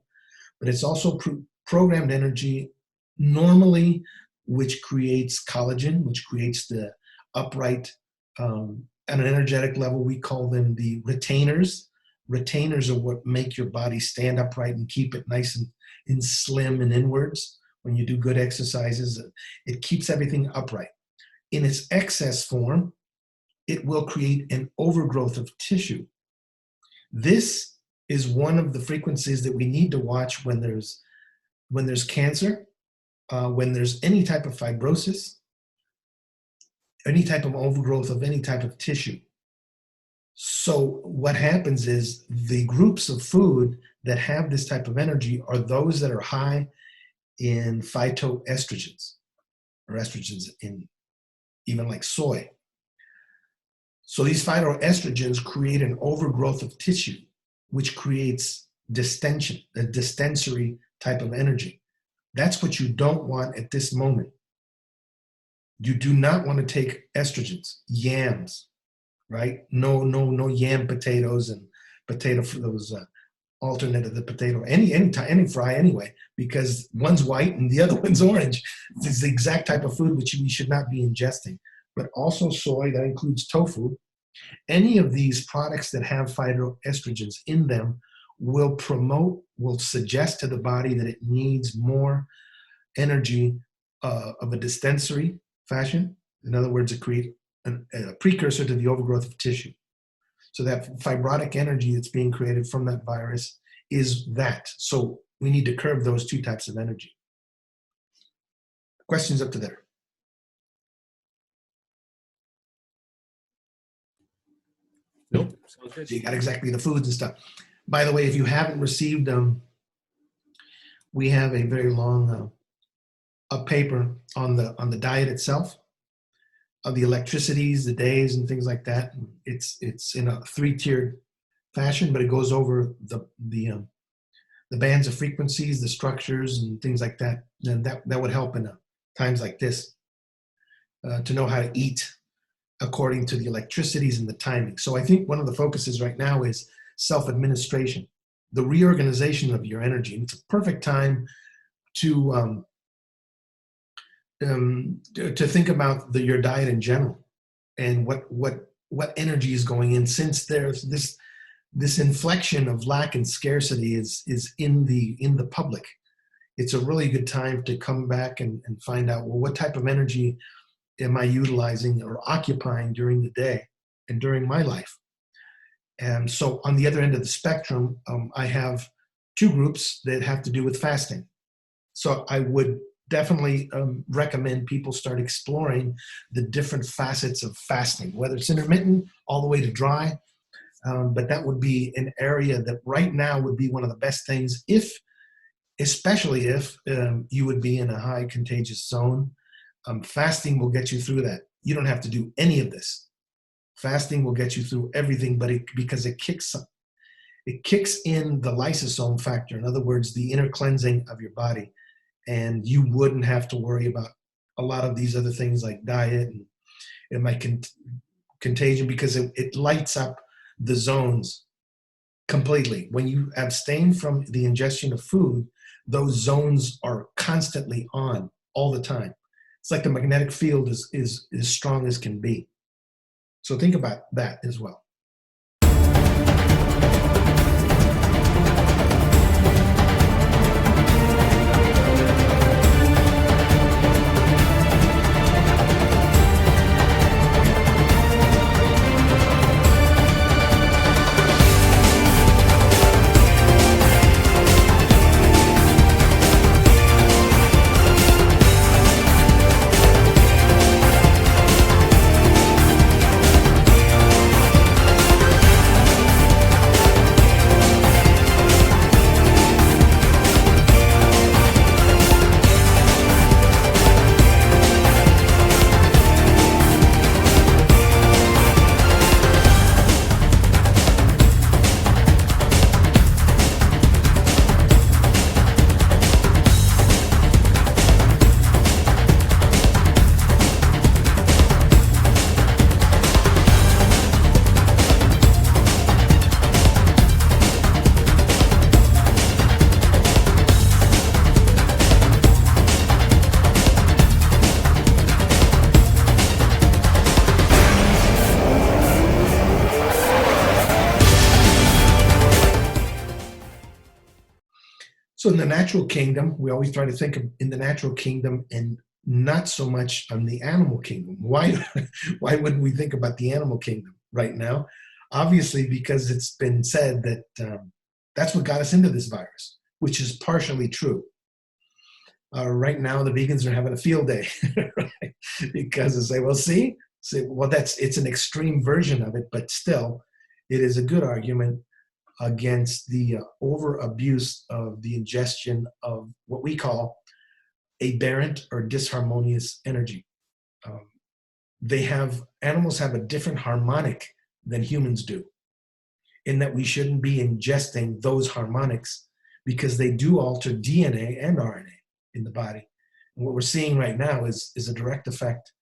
But it's also programmed energy normally, which creates collagen, which creates the upright, at an energetic level, we call them the retainers. Retainers are what make your body stand upright and keep it nice and slim and inwards. When you do good exercises, it keeps everything upright. In its excess form, it will create an overgrowth of tissue. This is one of the frequencies that we need to watch when there's cancer, when there's any type of fibrosis, any type of overgrowth of any type of tissue. So what happens is the groups of food that have this type of energy are those that are high in phytoestrogens. or estrogens in even like soy. So these phytoestrogens create an overgrowth of tissue, which creates distension, a distensory type of energy. That's what you don't want at this moment. You do not want to take estrogens, yams, right? No yam potatoes and potato for those alternate of the potato, any fry anyway, because one's white and the other one's orange. It's the exact type of food which we should not be ingesting. But also soy, that includes tofu. Any of these products that have phytoestrogens in them will suggest to the body that it needs more energy of a distensory fashion. In other words, it creates a precursor to the overgrowth of tissue. So that fibrotic energy that's being created from that virus is that. So we need to curb those two types of energy. Questions up to there? Nope. Sounds good. So you got exactly the foods and stuff. By the way, if you haven't received them, we have a very long a paper on the diet itself, of the electricities, the days, and things like that. It's in a 3-tiered fashion, but it goes over the bands of frequencies, the structures, and things like that. And that would help in times like this to know how to eat according to the electricities and the timing. So I think one of the focuses right now is self-administration, the reorganization of your energy. And it's a perfect time to think about your diet in general and what energy is going in, since there's this inflection of lack and scarcity is in the public. It's a really good time to come back and find out, well, what type of energy am I utilizing or occupying during the day and during my life? And so on the other end of the spectrum, I have 2 groups that have to do with fasting. So I would definitely recommend people start exploring the different facets of fasting, whether it's intermittent all the way to dry. But that would be an area that right now would be one of the best things, especially if you would be in a high contagious zone. Fasting will get you through that. You don't have to do any of this. Fasting will get you through everything, because it kicks in the lysosome factor. In other words, the inner cleansing of your body. And you wouldn't have to worry about a lot of these other things like diet and my contagion, because it lights up the zones completely. When you abstain from the ingestion of food, those zones are constantly on all the time. It's like the magnetic field is as strong as can be. So think about that as well. So in the natural kingdom, we always try to think of in the natural kingdom and not so much on the animal kingdom. Why wouldn't we think about the animal kingdom right now? Obviously, because it's been said that that's what got us into this virus, which is partially true. Right now, the vegans are having a field day, right? Because they say, well, it's an extreme version of it, but still, it is a good argument against the over abuse of the ingestion of what we call aberrant or disharmonious energy. Um, animals have a different harmonic than humans do, in that we shouldn't be ingesting those harmonics because they do alter DNA and RNA in the body. And what we're seeing right now is a direct effect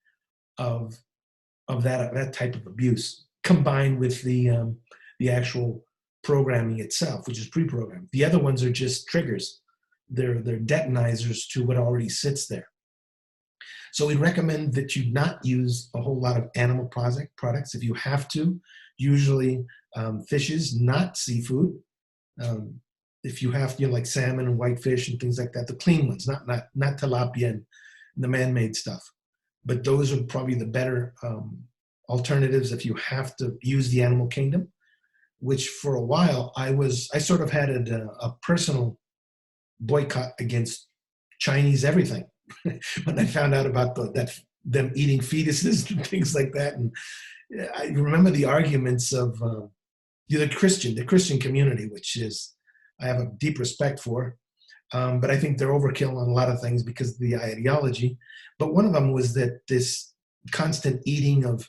of that type of abuse, combined with the actual programming itself, which is pre-programmed. The other ones are just triggers. They're detonizers to what already sits there. So we recommend that you not use a whole lot of animal products. If you have to, usually fishes, not seafood. If you have to, like salmon and whitefish and things like that, the clean ones, not tilapia and the man-made stuff. But those are probably the better alternatives if you have to use the animal kingdom, which for a while I sort of had a personal boycott against Chinese everything when I found out about them eating fetuses and things like that. And I remember the arguments of the Christian community, which is I have a deep respect for. But I think they're overkill on a lot of things because of the ideology. But one of them was that this constant eating of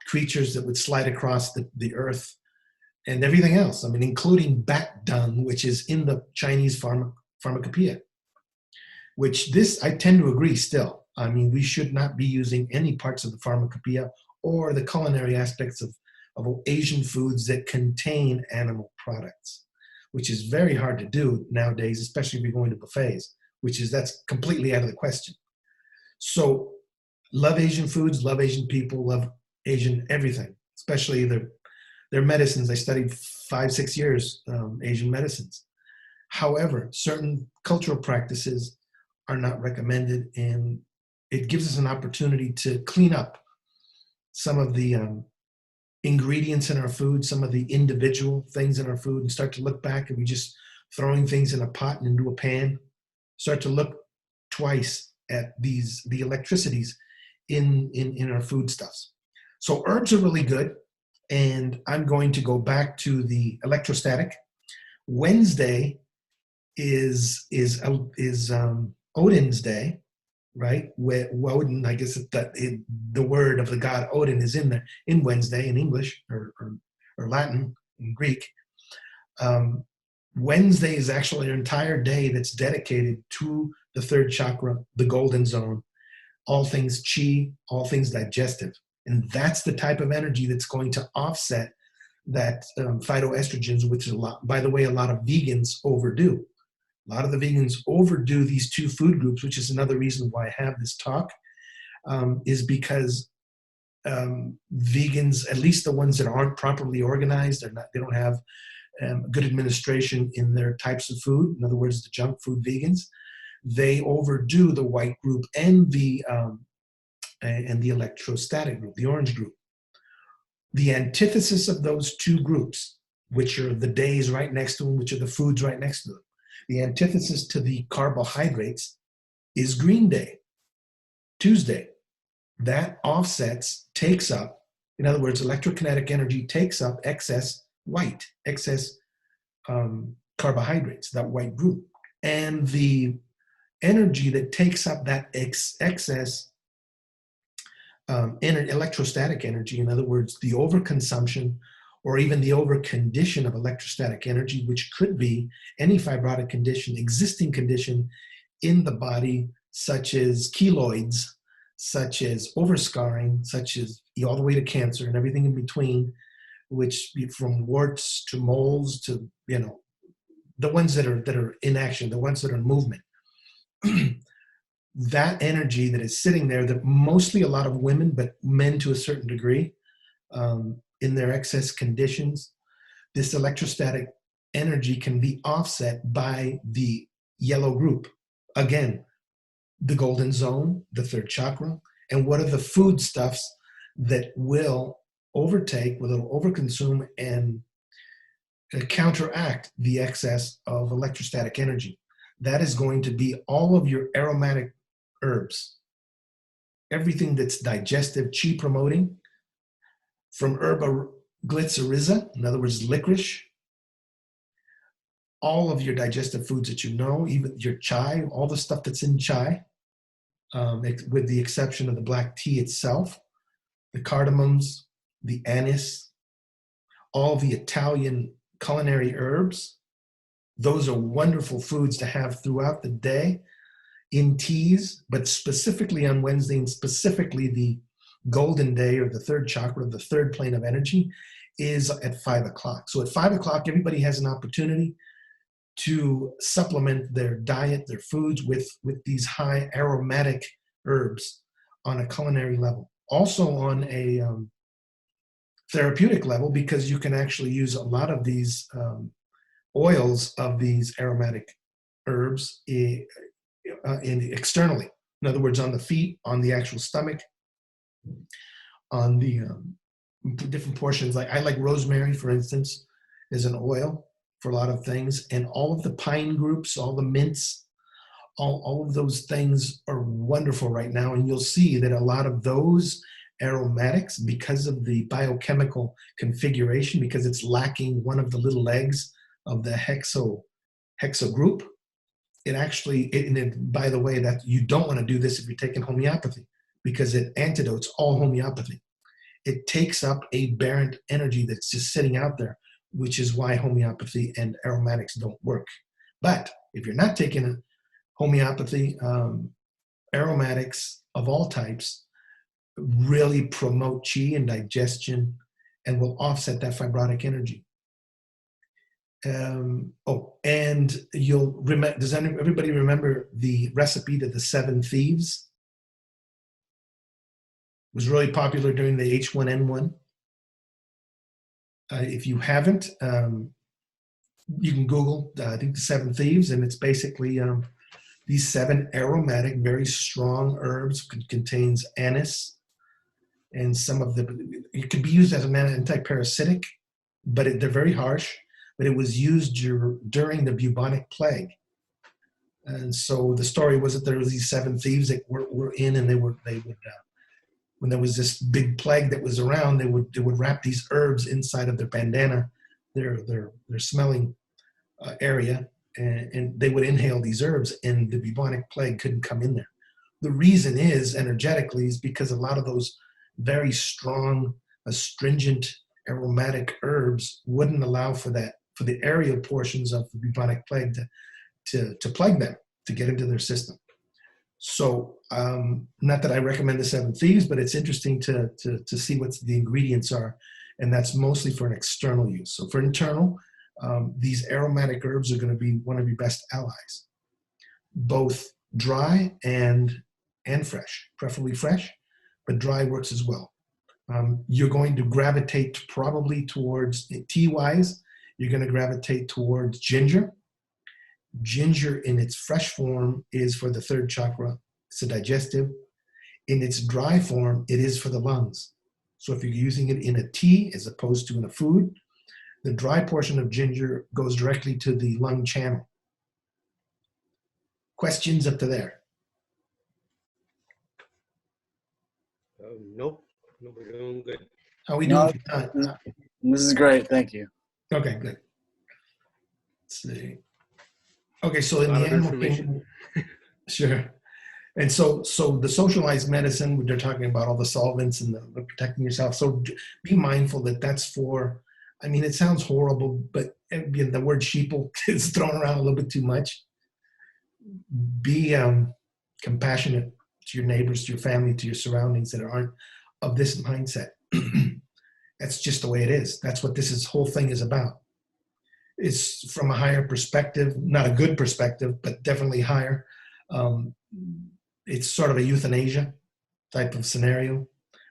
creatures that would slide across the earth and everything else. I mean, including bat dung, which is in the Chinese pharmacopoeia, which I tend to agree still. I mean, we should not be using any parts of the pharmacopoeia or the culinary aspects of Asian foods that contain animal products, which is very hard to do nowadays, especially if you're going to buffets, that's completely out of the question. So love Asian foods, love Asian people, love Asian everything, especially their medicines. I studied 5-6 years Asian medicines. However, certain cultural practices are not recommended, and it gives us an opportunity to clean up some of the ingredients in our food, some of the individual things in our food, and start to look back and we just throwing things in a pot and into a pan, start to look twice at the electricities in our foodstuffs. So herbs are really good, and I'm going to go back to the electrostatic. Wednesday is Odin's day, right? Where Odin, I guess the word of the god Odin is in there in Wednesday in English or Latin and Greek. Wednesday is actually an entire day that's dedicated to the third chakra, the golden zone, all things chi, all things digestive. And that's the type of energy that's going to offset that phytoestrogens, which is by the way, a lot of vegans overdo. A lot of the vegans overdo these two food groups, which is another reason why I have this talk, is because vegans, at least the ones that aren't properly organized, they don't have good administration in their types of food. In other words, the junk food vegans, they overdo the white group and the electrostatic group, the orange group. The antithesis of those two groups, which are the days right next to them, which are the foods right next to them, the antithesis to the carbohydrates is Green Day, Tuesday. That offsets, takes up, in other words, electrokinetic energy takes up excess carbohydrates, that white group. And the energy that takes up that excess electrostatic energy, in other words, the overconsumption or even the overcondition of electrostatic energy, which could be any fibrotic condition, existing condition in the body, such as keloids, such as overscarring, such as all the way to cancer and everything in between, which from warts to moles to, the ones that are in action, the ones that are in movement. That energy that is sitting there, that mostly a lot of women, but men to a certain degree, in their excess conditions, this electrostatic energy can be offset by the yellow group. Again, the golden zone, the third chakra, and what are the foodstuffs that will overconsume and counteract the excess of electrostatic energy. That is going to be all of your aromatic herbs, everything that's digestive, chi promoting, from Herba glycyrrhiza, in other words, licorice, all of your digestive foods that you know, even your chai, all the stuff that's in chai, with the exception of the black tea itself, the cardamoms, the anise, all the Italian culinary herbs. Those are wonderful foods to have throughout the day in teas, but specifically on Wednesday, and specifically the golden day or the third chakra, the third plane of energy, is at 5 o'clock. So at 5 o'clock, everybody has an opportunity to supplement their diet, their foods with these high aromatic herbs on a culinary level. Also on a therapeutic level, because you can actually use a lot of these oils of these aromatic herbs externally. In other words, on the feet, on the actual stomach, on the different portions. Like I like rosemary, for instance, is an oil for a lot of things, and all of the pine groups, all the mints, all of those things are wonderful right now. And you'll see that a lot of those aromatics, because of the biochemical configuration, because it's lacking one of the little legs of the hexo group, it actually, by the way, that you don't want to do this if you're taking homeopathy, because it antidotes all homeopathy. It takes up aberrant energy that's just sitting out there, which is why homeopathy and aromatics don't work. But if you're not taking homeopathy, aromatics of all types really promote chi and digestion and will offset that fibrotic energy. And you'll remember, does everybody remember the recipe to the 7 thieves? It was really popular during the H1N1. If you haven't, you can Google, I think, the 7 thieves, and it's basically these 7 aromatic, very strong herbs. Contains anise, and some of it could be used as an anti-parasitic, but they're very harsh. But it was used during the bubonic plague. And so the story was that there was these 7 thieves that were in, and they would when there was this big plague that was around, they would wrap these herbs inside of their bandana, their smelling area, and they would inhale these herbs, and the bubonic plague couldn't come in there. The reason is, energetically, is because a lot of those very strong, astringent, aromatic herbs wouldn't allow for the aerial portions of the bubonic plague to plague them, to get into their system. So, not that I recommend the 7 thieves, but it's interesting to see what the ingredients are, and that's mostly for an external use. So for internal, these aromatic herbs are going to be one of your best allies, both dry and fresh, preferably fresh, but dry works as well. You're going to gravitate probably towards, tea-wise, you're going to gravitate towards ginger. Ginger in its fresh form is for the 3rd chakra. It's a digestive. In its dry form, it is for the lungs. So if you're using it in a tea as opposed to in a food, the dry portion of ginger goes directly to the lung channel. Questions up to there? Nope. No, we're doing good. How are we doing for time? This is great. Thank you. Okay, good. Let's see. Okay, so in A lot the of animal information. kingdom, sure. And so the socialized medicine, they're talking about all the solvents and the protecting yourself. So be mindful that that's for, I mean, it sounds horrible, but again, the word sheeple is thrown around a little bit too much. Be compassionate to your neighbors, to your family, to your surroundings that aren't of this mindset. That's just the way it is. That's what this whole thing is about. It's from a higher perspective, not a good perspective, but definitely higher. It's sort of a euthanasia type of scenario,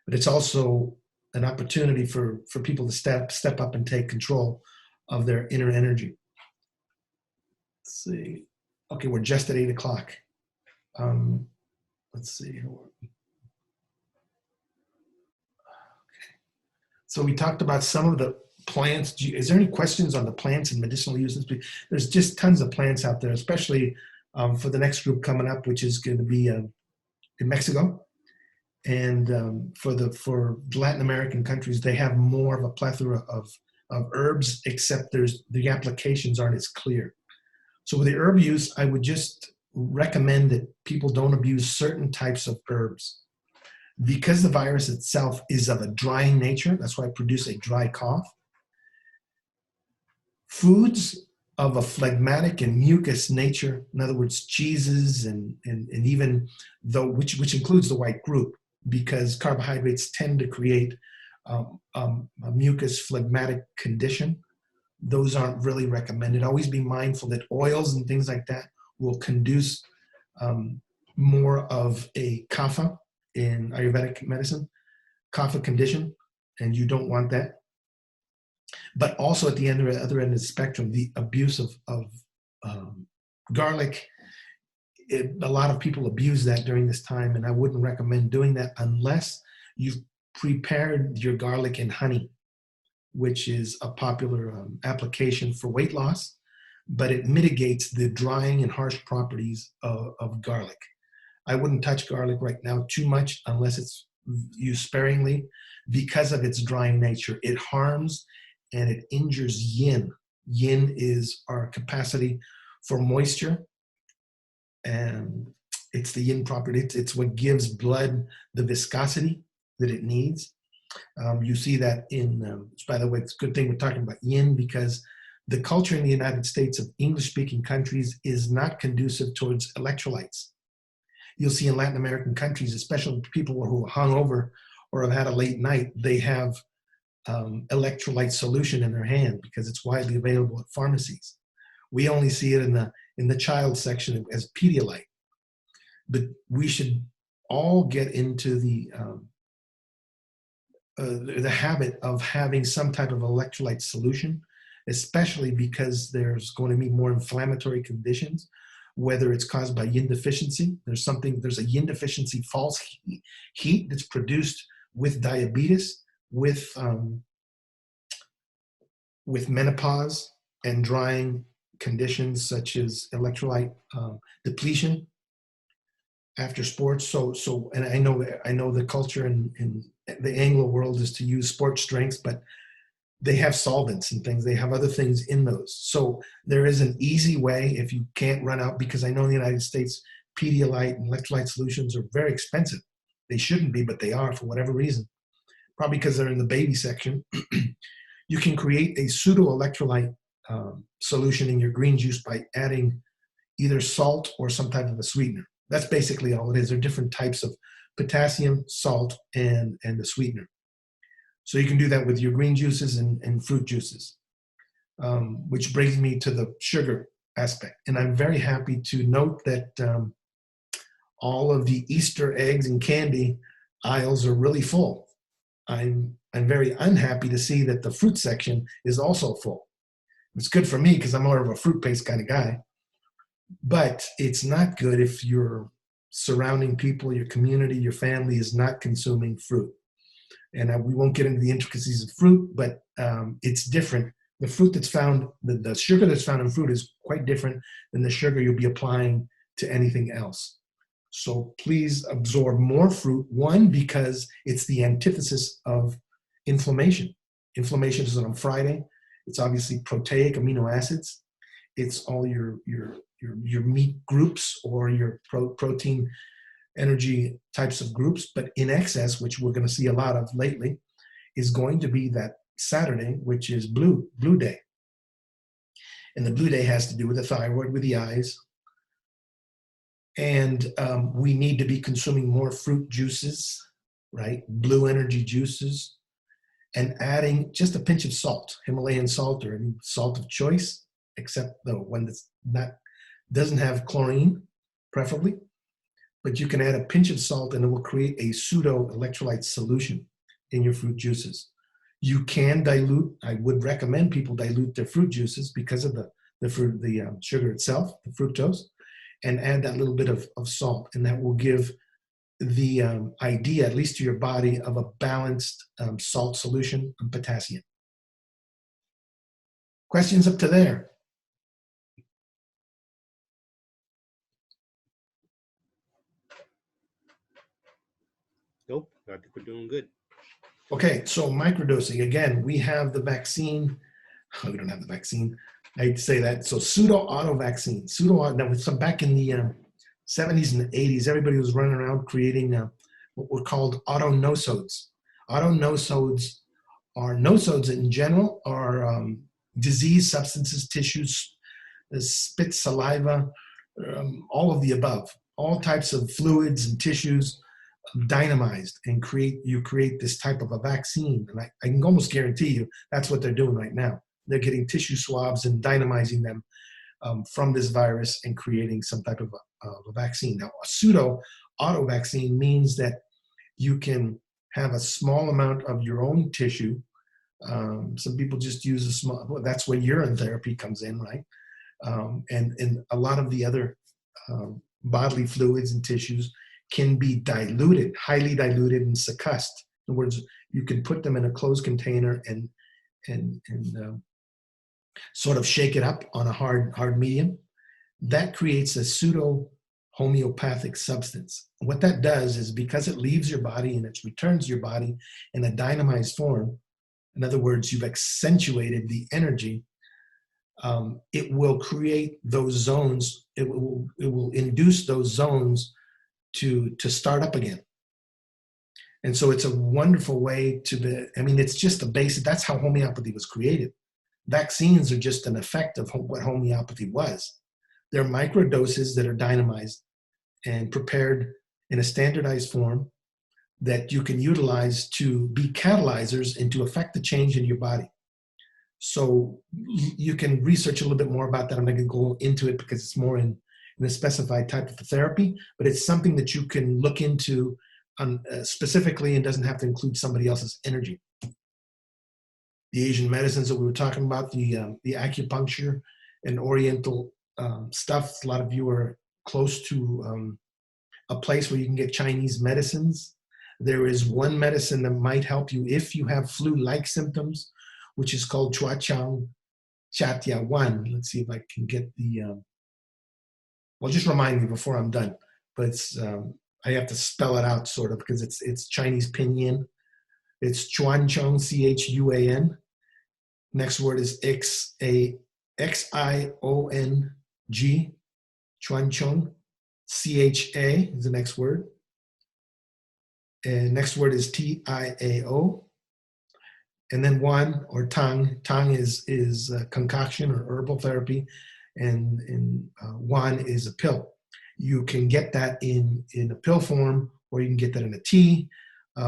but it's also an opportunity for people to step up and take control of their inner energy. Let's see. Okay, we're just at 8 o'clock. Let's see. Okay. So we talked about some of the plants. Is there any questions on the plants and medicinal uses? There's just tons of plants out there, especially for the next group coming up, which is going to be in Mexico. And for Latin American countries, they have more of a plethora of herbs, except the applications aren't as clear. So with the herb use, I would just recommend that people don't abuse certain types of herbs. Because the virus itself is of a drying nature, that's why I produce a dry cough. Foods of a phlegmatic and mucus nature, in other words, cheeses and even though which includes the white group, because carbohydrates tend to create a mucus phlegmatic condition. Those aren't really recommended. Always be mindful that oils and things like that will conduce more of a kapha in Ayurvedic medicine, kapha condition, and you don't want that. But also at the other end of the spectrum, the abuse of garlic. A lot of people abuse that during this time, and I wouldn't recommend doing that unless you've prepared your garlic in honey, which is a popular application for weight loss, but it mitigates the drying and harsh properties of garlic. I wouldn't touch garlic right now too much unless it's used sparingly because of its drying nature. It harms and it injures yin. Yin is our capacity for moisture, and it's the yin property. It's what gives blood the viscosity that it needs. You see that by the way, it's a good thing we're talking about yin, because the culture in the United States of English-speaking countries is not conducive towards electrolytes. You'll see in Latin American countries, especially people who are hungover or have had a late night, they have electrolyte solution in their hand because it's widely available at pharmacies. We only see it in the child section as Pedialyte. But we should all get into the habit of having some type of electrolyte solution, especially because there's going to be more inflammatory conditions, whether it's caused by yin deficiency. There's a yin deficiency false heat that's produced with diabetes, with menopause and drying conditions such as electrolyte depletion after sports. So, and I know the culture in the Anglo world is to use sports drinks, but they have solvents and things. They have other things in those. So there is an easy way if you can't run out, because I know in the United States, Pedialyte and electrolyte solutions are very expensive. They shouldn't be, but they are for whatever reason. Probably because they're in the baby section. You can create a pseudo electrolyte solution in your green juice by adding either salt or some type of a sweetener. That's basically all it is. There are different types of potassium, salt, and the sweetener. So you can do that with your green juices and fruit juices, which brings me to the sugar aspect. And I'm very happy to note that all of the Easter eggs and candy aisles are really full. I'm very unhappy to see that the fruit section is also full. It's good for me because I'm more of a fruit paste kind of guy, but it's not good if your surrounding people, your community, your family is not consuming fruit. And we won't get into the intricacies of fruit, but it's different. The fruit that's found, the sugar that's found in fruit is quite different than the sugar you'll be applying to anything else. So please absorb more fruit. One, because it's the antithesis of inflammation. Inflammation is on Friday. It's obviously proteic amino acids. It's all your meat groups or your protein energy types of groups. But in excess, which we're going to see a lot of lately, is going to be that Saturday, which is blue day. And the blue day has to do with the thyroid, with the eyes. And we need to be consuming more fruit juices, right? Blue energy juices, and adding just a pinch of salt, Himalayan salt or any salt of choice, except the one that's doesn't have chlorine, preferably. But you can add a pinch of salt and it will create a pseudo electrolyte solution in your fruit juices. You can dilute. I would recommend people dilute their fruit juices because of the sugar itself, the fructose, and add that little bit of salt, and that will give the idea, at least to your body, of a balanced salt solution and potassium. Questions up to there? Nope, I think we're doing good. Okay, so microdosing. Again, we have the vaccine. Oh, we don't have the vaccine. I'd say that. So pseudo-auto vaccine, pseudo-auto. Now, with some back in the 70s and the 80s, everybody was running around creating what were called autonosodes. Autonosodes are nosodes in general are disease substances, tissues, spit, saliva, all of the above, all types of fluids and tissues dynamized and you create this type of a vaccine. And I can almost guarantee you that's what they're doing right now. They're getting tissue swabs and dynamizing them from this virus and creating some type of a vaccine. Now, a pseudo auto vaccine means that you can have a small amount of your own tissue. Some people just use a small, well, that's where urine therapy comes in, right? And a lot of the other bodily fluids and tissues can be diluted, highly diluted and succussed. In other words, you can put them in a closed container and sort of shake it up on a hard medium. That creates a pseudo homeopathic substance. What that does is, because it leaves your body and it returns your body in a dynamized form, in other words, you've accentuated the energy, it will create those zones, it will induce those zones to start up again. And so it's a wonderful way it's just a basic, that's how homeopathy was created. Vaccines are just an effect of what homeopathy was. They're microdoses that are dynamized and prepared in a standardized form that you can utilize to be catalyzers and to affect the change in your body. So you can research a little bit more about that. I'm not going to go into it because it's more in a specified type of therapy, but it's something that you can look into specifically and doesn't have to include somebody else's energy. The Asian medicines that we were talking about, the acupuncture and Oriental stuff. A lot of you are close to a place where you can get Chinese medicines. There is one medicine that might help you if you have flu-like symptoms, which is called Chua Chang Chatya 1. Let's see if I can get the, well, just remind me before I'm done, but it's, I have to spell it out sort of because it's Chinese pinyin. It's Chuan Chong, Chuan. Next word is Xiong, Chuan Chong. Cha is the next word. And next word is Tiao. And then Wan or Tang. Tang is concoction or herbal therapy. And Wan is a pill. You can get that in a pill form, or you can get that in a tea.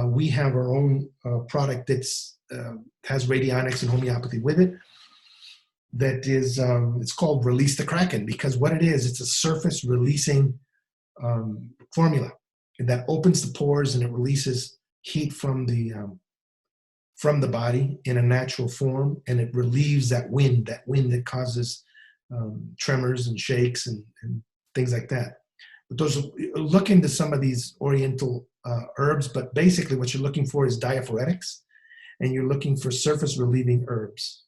We have our own product that's has radionics and homeopathy with it. That is, it's called Release the Kraken, because what it is, it's a surface releasing formula that opens the pores and it releases heat from the body in a natural form, and it relieves that wind that causes tremors and shakes and things like that. But look into some of these Oriental herbs, but basically what you're looking for is diaphoretics, and you're looking for surface relieving herbs.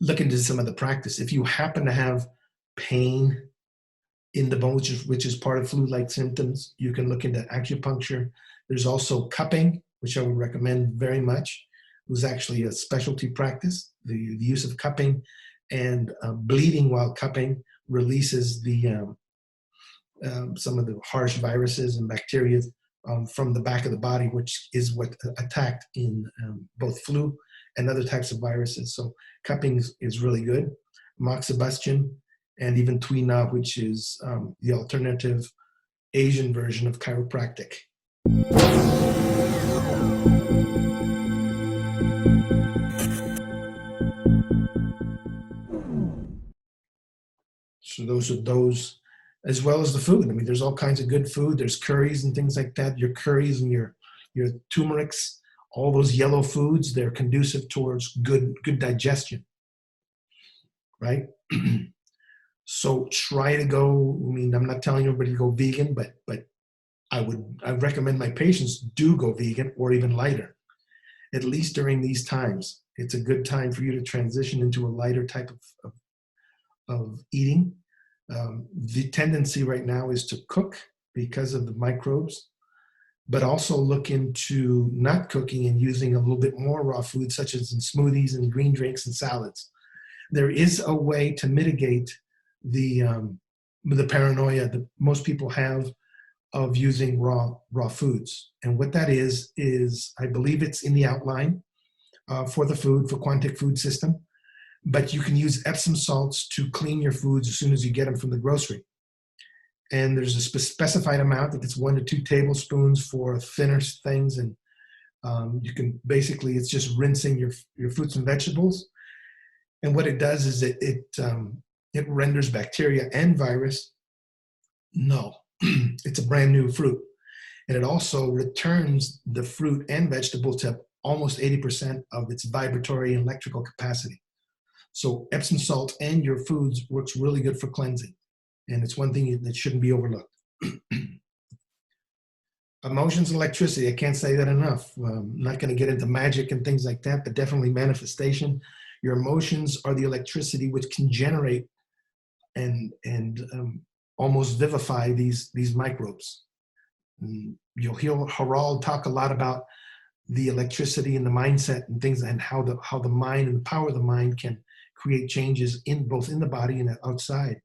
Look into some of the practice. If you happen to have pain in the bone, which is part of flu-like symptoms, you can look into acupuncture. There's also cupping, which I would recommend very much. It was actually a specialty practice. The use of cupping and bleeding while cupping releases some of the harsh viruses and bacteria from the back of the body, which is what attacked in both flu and other types of viruses. So cupping is really good. Moxibustion and even Tui Na, which is the alternative Asian version of chiropractic. So those are those, as well as the food. I mean, there's all kinds of good food. There's curries and things like that. Your curries and your turmerics, all those yellow foods, they're conducive towards good digestion, right? So try to go, I mean, I'm not telling everybody to go vegan, but I recommend my patients do go vegan or even lighter, at least during these times. It's a good time for you to transition into a lighter type of eating. The tendency right now is to cook because of the microbes, but also look into not cooking and using a little bit more raw food, such as in smoothies and green drinks and salads. there is a way to mitigate the paranoia that most people have of using raw foods. And what that is I believe it's in the outline for the food, for Quantic food system. But you can use Epsom salts to clean your foods as soon as you get them from the grocery. And there's a specified amount, if it's 1 to 2 tablespoons for thinner things. And you can basically, it's just rinsing your fruits and vegetables. And what it does is it renders bacteria and virus null. It's a brand new fruit. And it also returns the fruit and vegetable to almost 80% of its vibratory and electrical capacity. So Epsom salt and your foods works really good for cleansing. And it's one thing that shouldn't be overlooked. Emotions and electricity, I can't say that enough. I'm not going to get into magic and things like that, but definitely manifestation. Your emotions are the electricity which can generate and almost vivify these microbes. You'll hear Harald talk a lot about the electricity and the mindset and things, and how the mind and the power of the mind can create changes in both in the body and outside.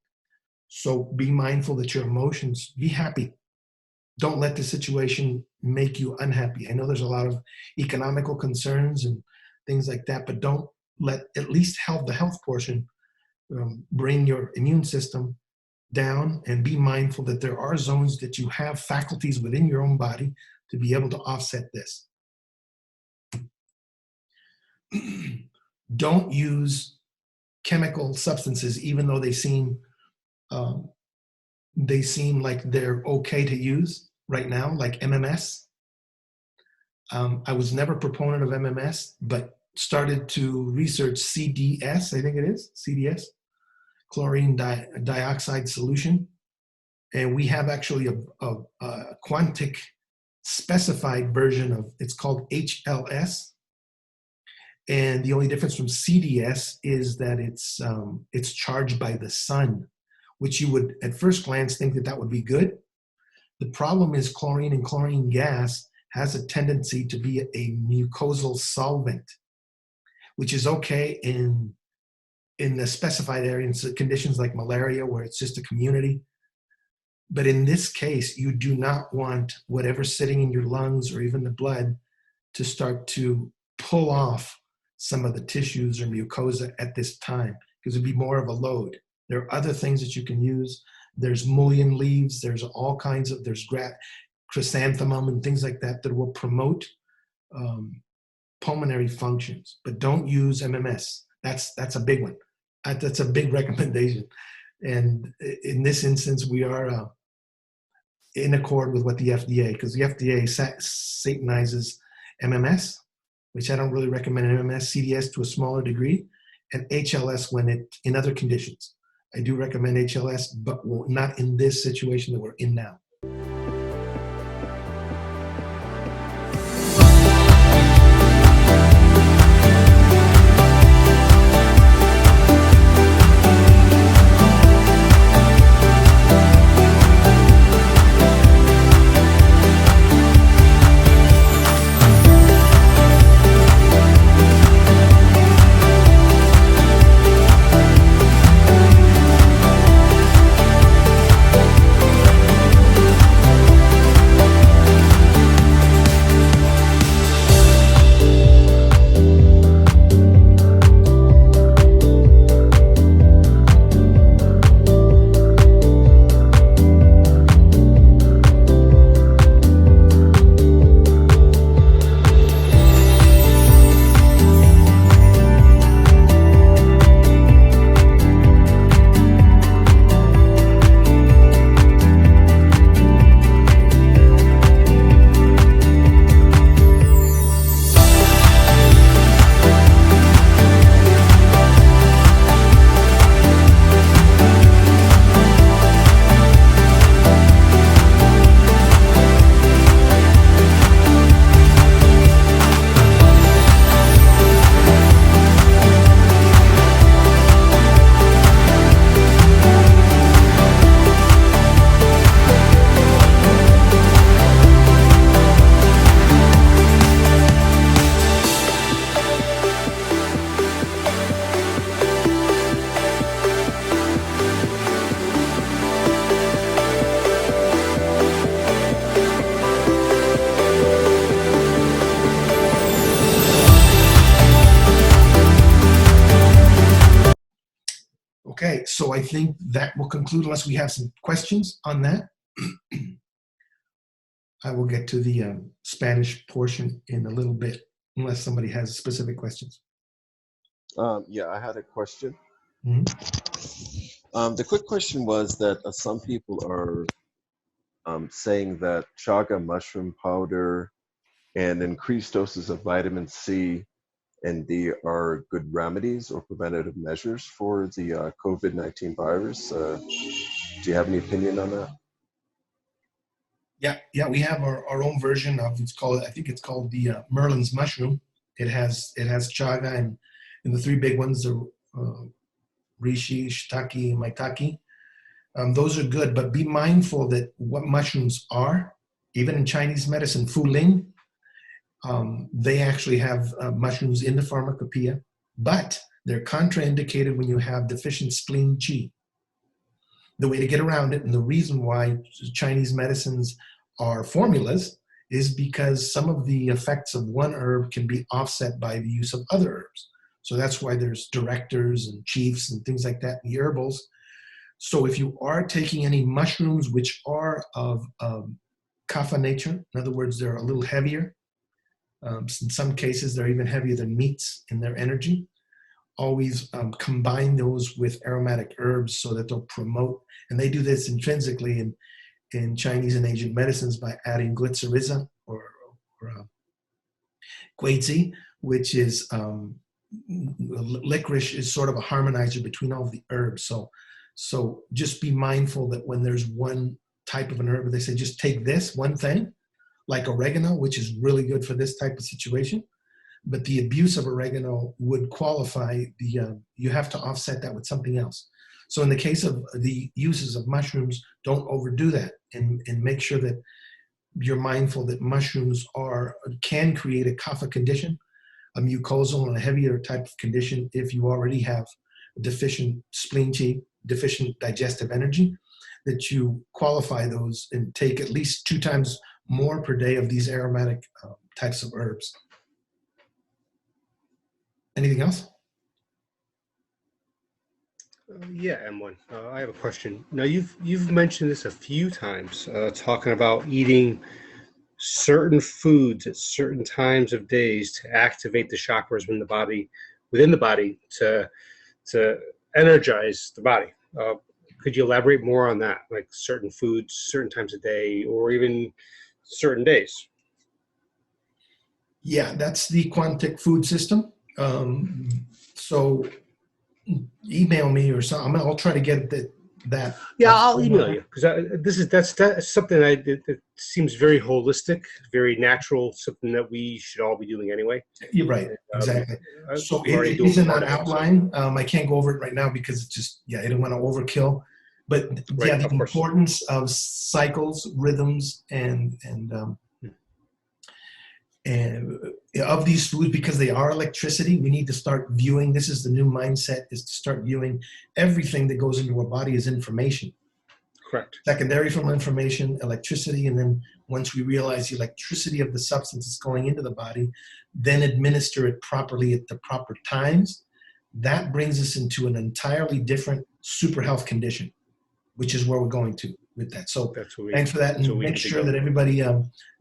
So be mindful that your emotions, be happy. Don't let the situation make you unhappy. I know there's a lot of economical concerns and things like that, but don't let at least the health portion bring your immune system down, and be mindful that there are zones that you have faculties within your own body to be able to offset this. Don't use chemical substances, even though they seem like they're okay to use right now, like MMS. I was never a proponent of MMS, but started to research CDS, I think it is, CDS, chlorine dioxide solution. And we have actually a Quantic specified version of, it's called HLS. And the only difference from CDS is that it's charged by the sun, which you would at first glance think that would be good. The problem is chlorine and chlorine gas has a tendency to be a mucosal solvent, which is okay in the specified areas, conditions like malaria, where it's just a community. But in this case, you do not want whatever's sitting in your lungs or even the blood to start to pull off some of the tissues or mucosa at this time, because it'd be more of a load. There are other things that you can use. There's mullein leaves. There's all kinds of, there's chrysanthemum and things like that will promote pulmonary functions. But don't use MMS. That's a big one. That's a big recommendation. And in this instance, we are in accord with what the FDA, because the FDA satanizes MMS, which I don't really recommend MMS, CDS to a smaller degree, and HLS when in other conditions. I do recommend HLS, but not in this situation that we're in now. think that will conclude unless we have some questions on that. I will get to the Spanish portion in a little bit, unless somebody has specific questions. Yeah, I had a question. Mhm. The quick question was that some people are saying that chaga mushroom powder and increased doses of vitamin C and D are good remedies or preventative measures for the COVID-19 virus. Do you have any opinion on that? Yeah, we have our own version of I think it's called the Merlin's mushroom. It has chaga and the three big ones are reishi, shiitake, and maitake. Those are good, but be mindful that what mushrooms are, even in Chinese medicine, fu ling, they actually have mushrooms in the pharmacopoeia, but they're contraindicated when you have deficient spleen qi. The way to get around it, and the reason why Chinese medicines are formulas, is because some of the effects of one herb can be offset by the use of other herbs. So that's why there's directors and chiefs and things like that in the herbals. So if you are taking any mushrooms which are of kapha nature, in other words, they're a little heavier, in some cases they're even heavier than meats in their energy, always combine those with aromatic herbs so that they'll promote, and they do this intrinsically in Chinese and Asian medicines by adding glycyrrhiza or guizi, which is licorice is sort of a harmonizer between all the herbs. So just be mindful that when there's one type of an herb, they say just take this one thing, like oregano, which is really good for this type of situation. But the abuse of oregano would qualify you have to offset that with something else. So in the case of the uses of mushrooms, don't overdo that, and make sure that you're mindful that mushrooms can create a kapha condition, a mucosal and a heavier type of condition if you already have deficient spleen qi, deficient digestive energy, that you qualify those and take at least 2 times more per day of these aromatic types of herbs. Anything else? Yeah, M1. I have a question. Now, you've mentioned this a few times, talking about eating certain foods at certain times of days to activate the chakras within the body to energize the body. Could you elaborate more on that, like certain foods, certain times of day, or even certain days? Yeah, that's the quantic food system. So email me or something. I'll try to get that. Yeah, I'll email you because that's something that seems very holistic, very natural, something that we should all be doing anyway. You're right, exactly. So it doing is in part that of it, outline. I can't go over it right now because it's just, I don't want to overkill. But Right, yeah, the of course. importance of cycles, rhythms, and of these foods, because they are electricity, we need to start viewing, this is the new mindset, is to start viewing everything that goes into our body as information. Correct. Secondary from information, electricity, and then once we realize the electricity of the substance is going into the body, then administer it properly at the proper times. That brings us into an entirely different super health condition, which is where we're going to with that. So thanks for that, and make sure that everybody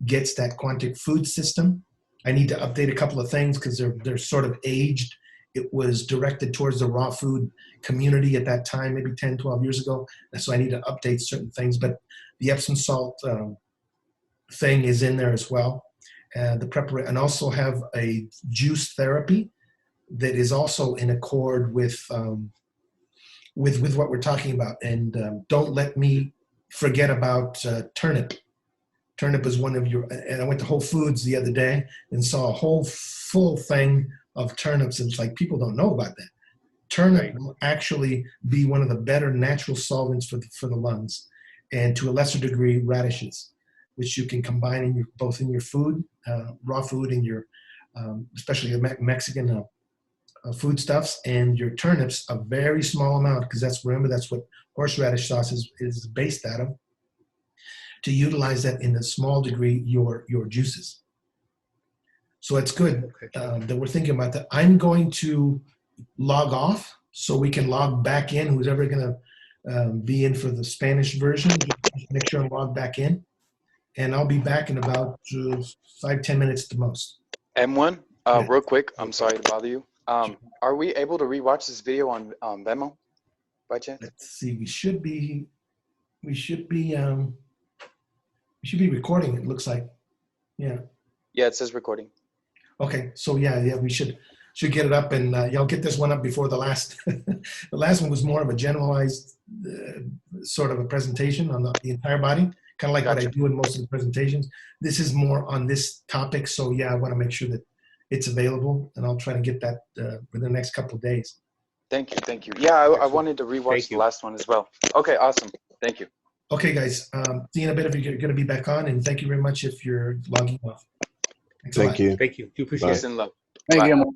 gets that quantic food system. I need to update a couple of things because they're sort of aged. It was directed towards the raw food community at that time, maybe 10, 12 years ago. And so I need to update certain things, but the Epsom salt thing is in there as well. And also have a juice therapy that is also in accord with what we're talking about. And don't let me forget about turnip. Turnip is one of and I went to Whole Foods the other day and saw a whole full thing of turnips. And it's like, people don't know about that. Turnip will actually be one of the better natural solvents for the lungs, and to a lesser degree, radishes, which you can combine both in your food, raw food, and your, especially the Mexican foodstuffs, and your turnips, a very small amount, because that's what horseradish sauce is based out of, to utilize that in a small degree, your juices. So it's good that we're thinking about that. I'm going to log off so we can log back in, who's ever going to be in for the Spanish version. Just make sure I'm logged back in. And I'll be back in about 5-10 minutes at the most. M1, Yeah. real quick, I'm sorry to bother you. Are we able to rewatch this video on Venmo by chance? Let's see. We should be recording. It looks like. Yeah. Yeah, it says recording. Okay. So yeah, we should get it up, and y'all get this one up before the last. The last one was more of a generalized sort of a presentation on the entire body, kind of like what I do in most of the presentations. This is more on this topic, so yeah, I want to make sure that it's available, and I'll try to get that within the next couple of days. Thank you. Yeah, I wanted to rewatch the last one as well. Okay, awesome. Thank you. Okay, guys. See you in a bit if you're going to be back on, and thank you very much if you're logging off. Thanks a lot. Thank you. Thank you. Do appreciate Peace it. and love. Thank Bye. you.